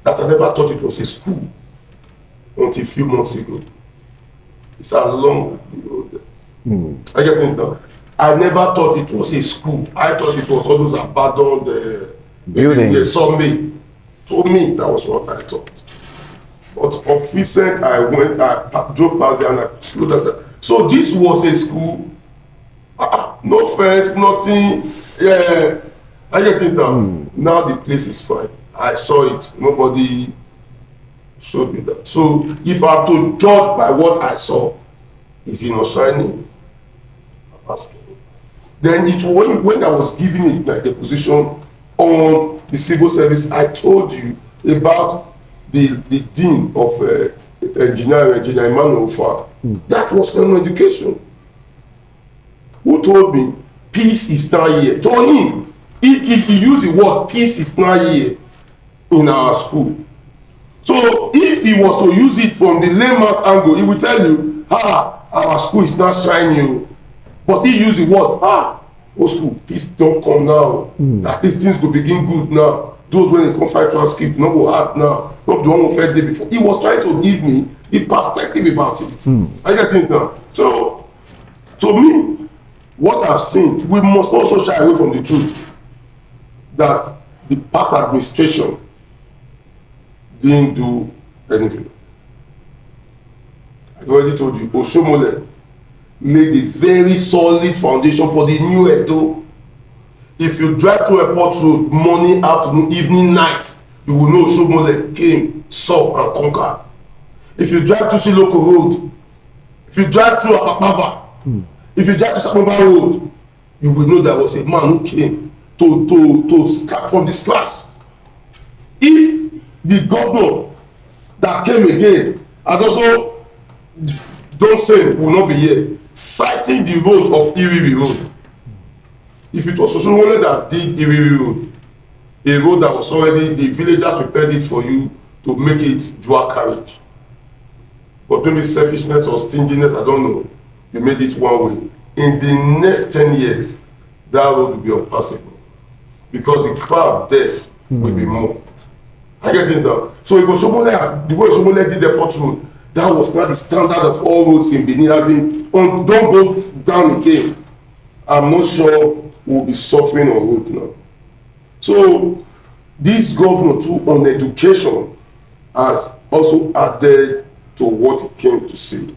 that I never thought it was a school until a few months ago. It's a long road there. I get it down. I never thought it was a school. I thought it was all those abandoned buildings. Somebody told me that was what I thought. But of recent, I drove past there and I slowed down. So this was a school. No fence, nothing. Yeah, I get it down. Now the place is fine. I saw it. Nobody showed me that. So if I have to judge by what I saw, is it not shining? I'm asking. Then it when I was giving it my deposition on the civil service, I told you about the dean of engineering, Engineer Emmanuel Fa. That was on education. Who told me peace is not here? To him, he used the word peace is not here in our school. So if he was to use it from the layman's angle, he will tell you, our school is not shining. But he used the word, old school, peace don't come now. At least things will begin good now. Those when they come find transcript, no go hard now. Not the one who felt day before. He was trying to give me the perspective about it. I get it now. So, to me, what I've seen, we must also shy away from the truth that the past administration didn't do anything. I already told you, Oshomole laid a very solid foundation for the new Edo. If you drive to Airport Road morning, afternoon, evening, night, you will know Oshomole came, saw and conquered. If you drive to Siloko Road, if you drive through Apapava, if you drive to Sapomba Road, you will know there was a man who came to start from the scratch. If the governor that came again, and also don't say will not be here, citing the road of Iribi Road. If it was Oshomole that did Iribi Road, a road that was already, the villagers prepared it for you to make it dual carriage. But maybe selfishness or stinginess, I don't know, you made it one way. In the next 10 years, that road will be impassable. Because the crowd there will be more. I get it down. So if Oshomole, the way Oshomole did the Airport Road, that was not the standard of all roads in Benin. As in, don't go down again. I'm not sure we'll be suffering on road now. So this governor too on education has also added to what he came to say.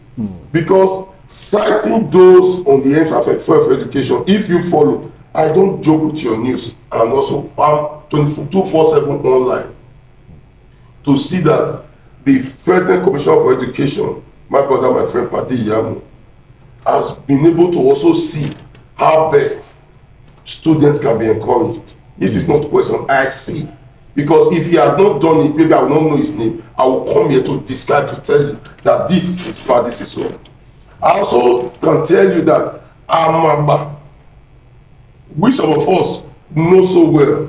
Because citing those on the end of education, if you follow, I don't joke with your news. I'm also 24/7 online to see that the present Commissioner for Education, my brother, my friend Pati Yamu, has been able to also see how best students can be encouraged. This is not a question I see. Because if he had not done it, maybe I will not know his name. I will come here to describe, to tell you that this is bad, this is wrong. I also can tell you that Amaba, which some of us know so well,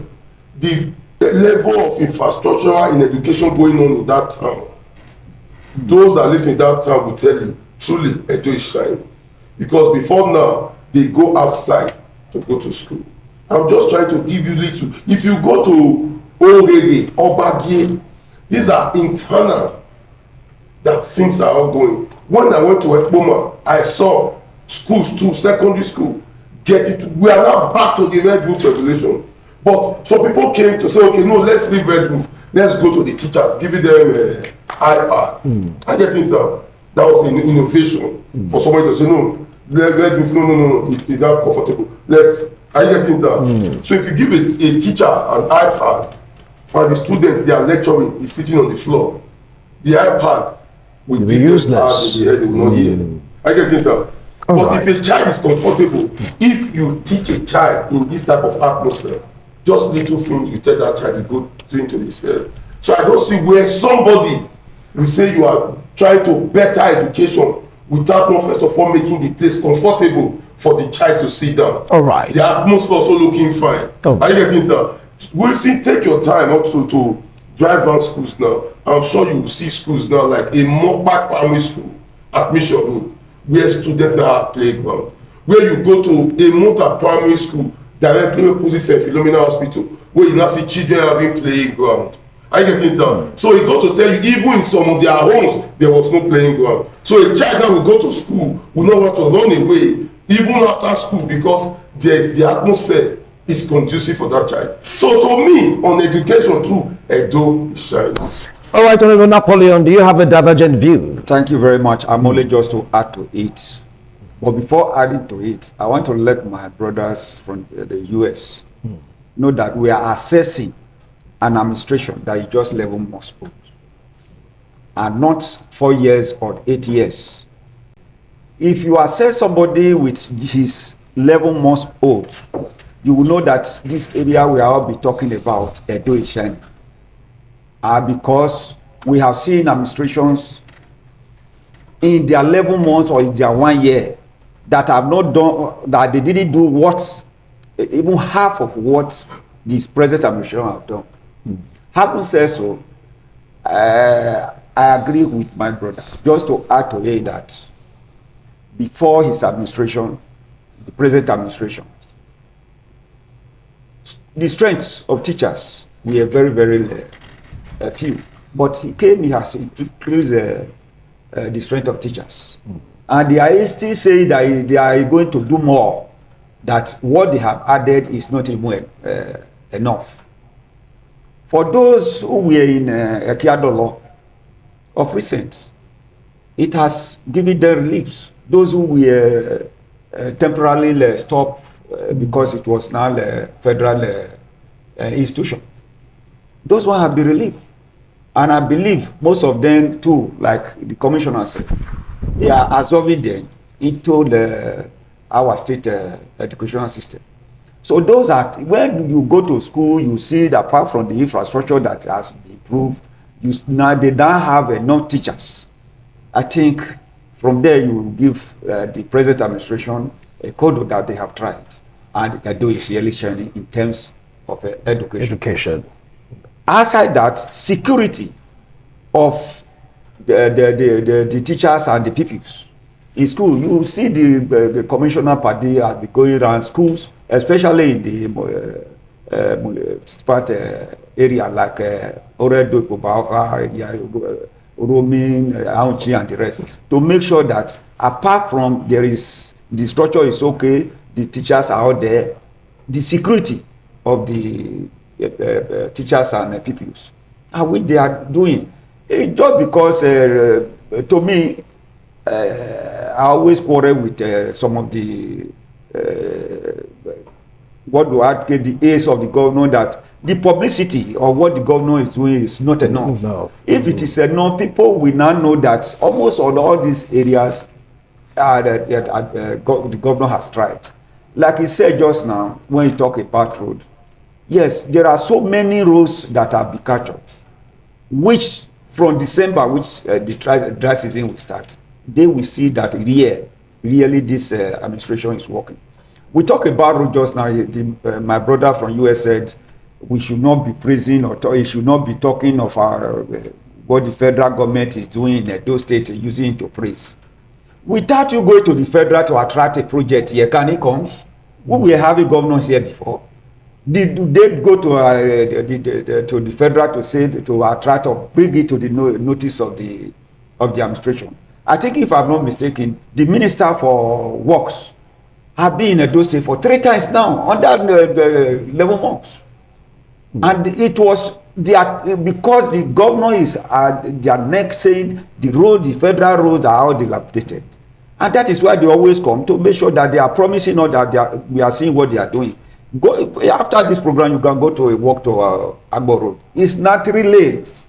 the level of infrastructure in education going on in that town. Those that live in that town will tell you, truly, Edo is shining. Because before now, they go outside to go to school. I'm just trying to give you little. If you go to Orege, Obagie, these are internal that things are ongoing. When I went to Ekpoma, I saw schools too, secondary school, get it. We are now back to the red roof regulation. But some people came to say, okay, no, let's leave red roof. Let's go to the teachers, giving them iPad. I get it down. That was an innovation for somebody to say, no, red roof, no, it's not comfortable. I get it down. So if you give a teacher an iPad, while the students they are lecturing is sitting on the floor, the iPad will be useless. I get it down. But if a child is comfortable, if you teach a child in this type of atmosphere, just little things you tell that child, you go into this. So I don't see where somebody will say you are trying to better education without not first of all making the place comfortable for the child to sit down. All right. The atmosphere also looking fine. Are you getting that? Wilson, take your time also to drive around schools now. I'm sure you will see schools now like a Mokpak primary school admission room where students now have playground. Where you go to a Mota primary school directly with police and Philomena hospital where you now see children having playground. I get it down. So it goes to tell you, even in some of their homes, there was no playing ground. So a child that will go to school will not want to run away, even after school, because the atmosphere is conducive for that child. So to me, on education too, Edo is shining. All right, Honorable Napoleon, do you have a divergent view? Thank you very much. I'm only just to add to it. But before adding to it, I want to let my brothers from the US know that we are assessing an administration that is just level most old, and not 4 years or 8 years. If you assess somebody with his level most old, you will know that this area we are all be talking about, Edo is shining, because we have seen administrations in their 11 months or in their 1 year that have not done, that they didn't do what, even half of what this present administration have done. Having said so, I agree with my brother. Just to add to it that before his administration, the present administration, the strengths of teachers were very, very few. But he came, he has increased the strength of teachers. And they are still saying that they are going to do more, that what they have added is not even enough. For those who were in Ekiadolo of recent, it has given them relief. Those who were temporarily stopped because it was now a federal institution, those one have been relieved. And I believe most of them too, like the commissioner said, they are absorbing them into our state educational system. So those are, when you go to school, you see that apart from the infrastructure that has been improved, they don't have enough teachers. I think from there you will give the present administration a code that they have tried. And Edo is really shining in terms of education. Outside that, security of the teachers and the pupils in school, you will see the commissioner party has been going around schools, especially in the part area like Oredo, Pobauha, Roaming, Aunchi, and the rest, to make sure that apart from the structure is okay, the teachers are out there, the security of the teachers and pupils, and which they are doing. Just because, to me, I always quarrel with some of the what do I get the aides of the governor, that the publicity of what the governor is doing is not enough. No. If it is enough, people will now know that almost on all these areas the governor has tried. Like he said just now, when he talked about road, yes, there are so many roads that have been captured, which from December, which the dry season will start, they will see that really this administration is working. We talk about road just now. My brother from US said we should not be praising or he should not be talking of what the federal government is doing in Edo State, using it to praise. Without you going to the federal to attract a project here, can it come? We were having governors here before. Did they go to the federal to say to attract or bring it to the notice of the of the administration. I think, if I'm not mistaken, the Minister for Works have been in Edo State for 3 times now under the 11 months. And it was because the governor is at their neck saying the federal roads are all dilapidated. And that is why they always come to make sure that they are promising us that we are seeing what they are doing. After this program, you can go to a walk to Agbo Road. It's not 3 lanes.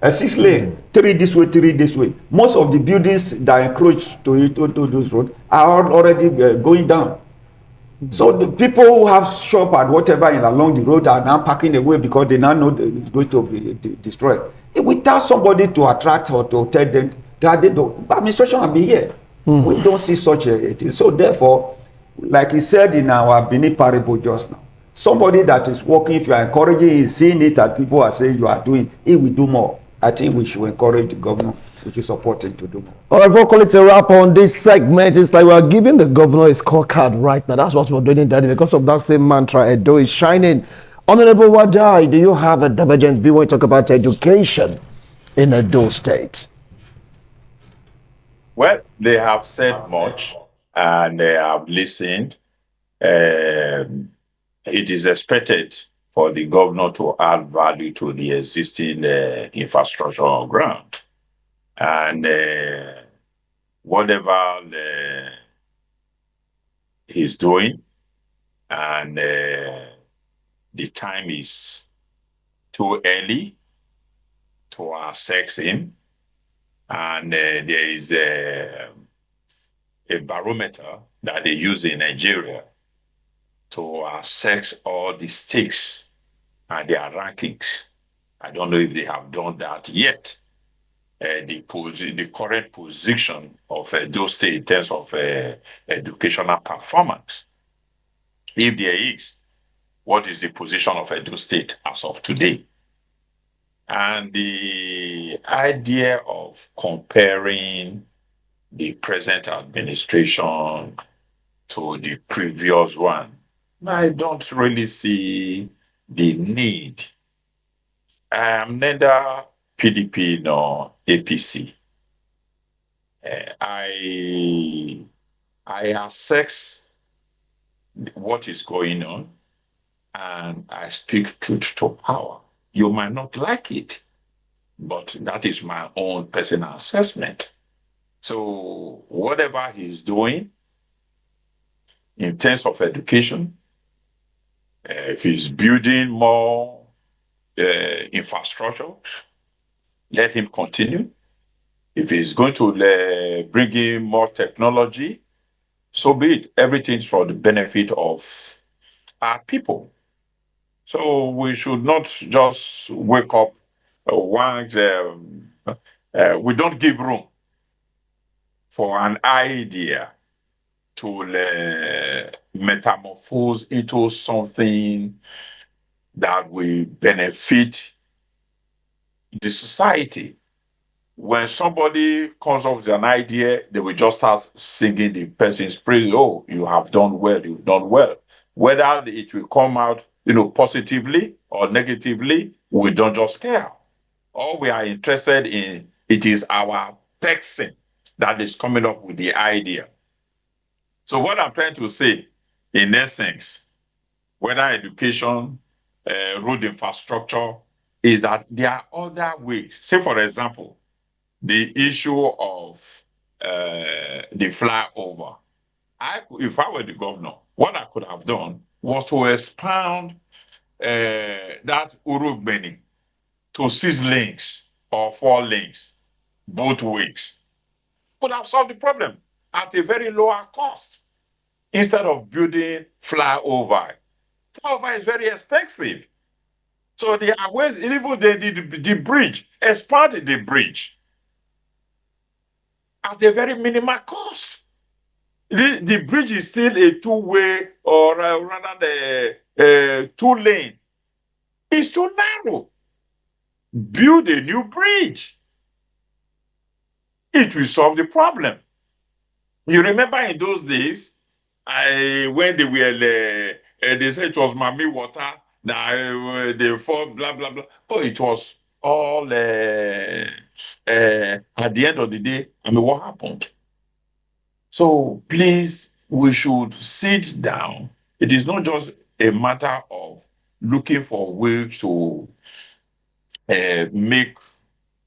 A 6 lane, 3 this way, 3 this way. Most of the buildings that encroach to those roads are already going down. So the people who have shop and whatever along the road are now parking away because they now know it's going to be destroyed. Without somebody to attract or to tell them that the administration will be here. We don't see such a thing. So therefore, like he said in our Bini parable just now, somebody that is working, if you are encouraging it, seeing it that people are saying you are doing, he will do more. I think we should encourage the governor, we should support him to do more. All right, we'll call it a wrap on this segment. It's like we're giving the governor a scorecard right now. That's what we're doing in Daddy. Because of that same mantra, Edo is shining. Honorable Wadai, do you have a divergent view when you talk about education in Edo State? Well, they have said much and they have listened. It is expected for the governor to add value to the existing infrastructure on ground. And whatever he's doing, and the time is too early to assess him. And there is a barometer that they use in Nigeria to assess all the stakes and their rankings. I don't know if they have done that yet. The current position of those states in terms of educational performance. If there is, what is the position of Edo State as of today? And the idea of comparing the present administration to the previous one, I don't really see the need. I am neither PDP nor APC. I assess what is going on and I speak truth to power. You might not like it, but that is my own personal assessment. So whatever he's doing in terms of education, if he's building more infrastructure, let him continue. If he's going to bring in more technology, so be it. Everything's for the benefit of our people. So we should not just wake up once. We don't give room for an idea to metamorphose into something that will benefit the society. When somebody comes up with an idea, they will just start singing the person's praise. Oh, you have done well, you've done well. Whether it will come out, positively or negatively, we don't just care. All we are interested in, it is our person that is coming up with the idea. So what I'm trying to say, in essence, whether education, road infrastructure, is that there are other ways. Say, for example, the issue of the flyover. If I were the governor, what I could have done was to expound that Urugbeni to 6 lanes or 4 lanes, both ways. Could have solved the problem at a very lower cost instead of building flyover. Flyover is very expensive. So there are ways, even the bridge, expand the bridge at a very minimal cost. The bridge is still a 2-way or rather the 2-lane. It's too narrow. Build a new bridge. It will solve the problem. You remember in those days, when they were, they said it was Mami water, that they fall, blah, blah, blah. Oh, it was all at the end of the day, what happened? So please, we should sit down. It is not just a matter of looking for ways to make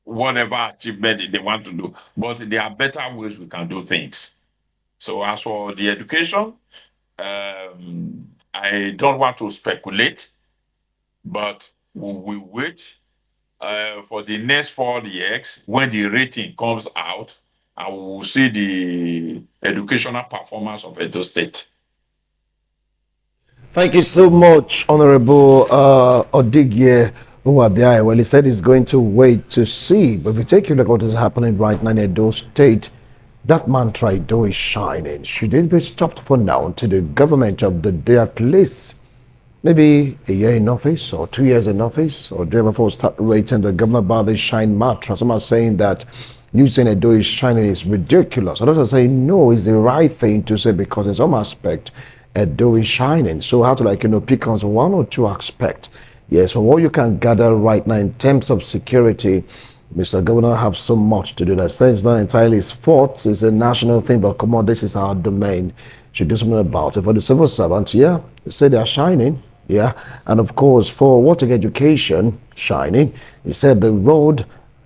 whatever achievement they want to do, but there are better ways we can do things. So as for the education, I don't want to speculate, but we will wait for the next 4 years when the rating comes out, and we will see the educational performance of Edo State. Thank you so much, Honorable Odigye Uwadai. Well, he said he's going to wait to see. But if you take a look at what is happening right now in Edo State, that mantra Edo is shining. Should it be stopped for now until the government of the day, at least maybe a year in office or 2 years in office, or do you ever start rating the governor about the shine mantra? Some are saying that using Edo is shining is ridiculous. Others are saying no, it's the right thing to say because in some aspect Edo is shining. So how to pick on one or two aspects. Yes, so what you can gather right now in terms of security, Mr. Governor have so much to do. That says it's not entirely his fault, it's a national thing, but come on, this is our domain. Should do something about it. For the civil servants, yeah, they say they are shining. Yeah, and of course for water education, shining. He said the road,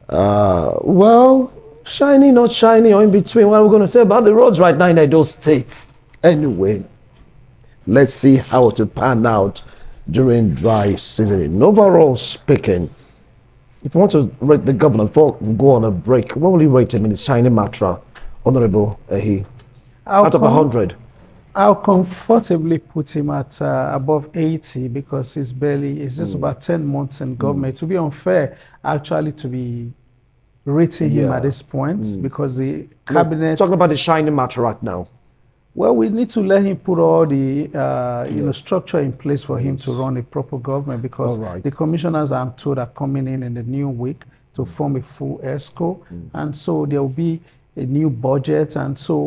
well, shiny, not shiny, or in between. What are we going to say about the roads right now in those states? Anyway, let's see how it will pan out during dry season. Overall speaking, if you want to rate the governor before we go on a break, what will you rate him in the shiny mantra, Honorable Ehi? Out of 100. I'll comfortably put him at above 80 because it's just about 10 months in government. It would be unfair actually to be rating him at this point because the cabinet... Talking about the shiny matter right now. Well, we need to let him put all the structure in place for him to run a proper government because the commissioners, I'm told, are coming in the new week to form a full ESCO. And so there will be a new budget, and so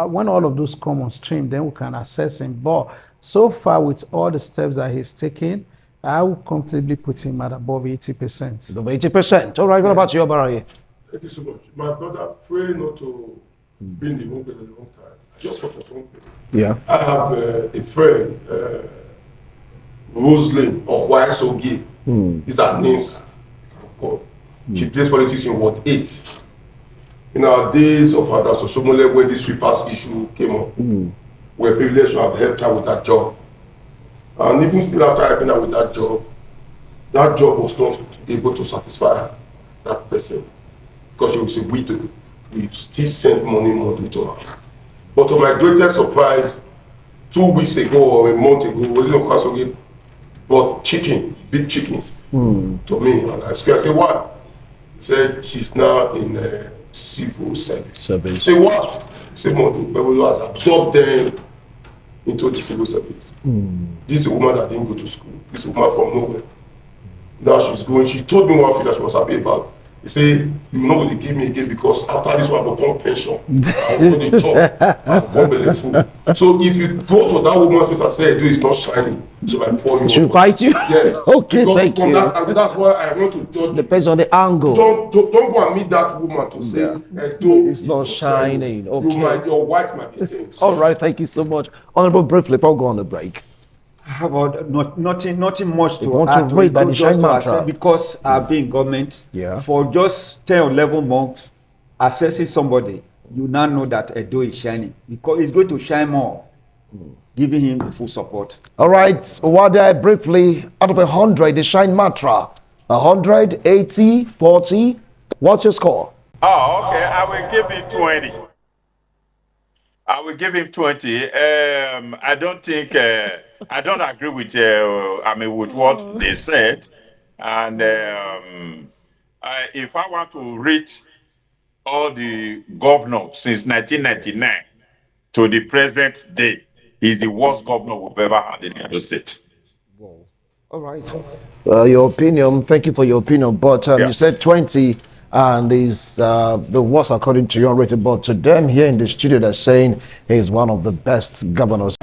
when all of those come on stream, then we can assess him. But so far, with all the steps that he's taking, I will comfortably put him at above 80%. Above 80%. All right. What about you, Obaraye? Thank you so much. My brother, pray not to be in the home place a long time. I just thought of something. Yeah. I have a friend, Rosalind Okwaesogie. These are names. She plays politics in Ward 8. In our days of Adam Sosomole, when the sweepers issue came up, we were privileged to have helped her with that job. And even still after helping her with that job was not able to satisfy that person because she was a widow. We still sent money to her. But to my greatest surprise, 2 weeks ago or a month ago, Rosalind bought big chicken to me. And I said, what? He said she's now in civil service. Say what? Say Modu has absorbed them into the civil service. This is a woman that didn't go to school. This is a woman from nowhere. Now she's going. She told me one thing that she was happy about. He said, "You're not going to give me again because after this one, I will come pension. I will go to the job. I will come be food." So if you go to that woman's place and say, "Do it's not shining," she might pour you. She'll fight you. Yeah. Okay, thank you. That's why I want to judge. Depends on the angle. Don't go and meet that woman to say, it's not shining. Okay. Your white might be stained. All right, thank you so much. Honorable, briefly, before we go on the break. How about nothing much to want add to read by the shine mantra? Accept, because I've been in government for just 10 or 11 months, assessing somebody, you now know that Edo is shining because it's going to shine more, giving him the full support. All right, Wada, briefly, out of 100, the shine mantra, 100, 80, 40, what's your score? Oh, okay, I will give him 20. I will give him 20. I don't think, I don't agree with, with what they said. And if I want to rate all the governors since 1999 to the present day, he's the worst governor we've ever had in Edo State. All right. Your opinion, thank you for your opinion, but you said 20. And is the worst according to your rating, but to them here in the studio, they're saying he's one of the best governors.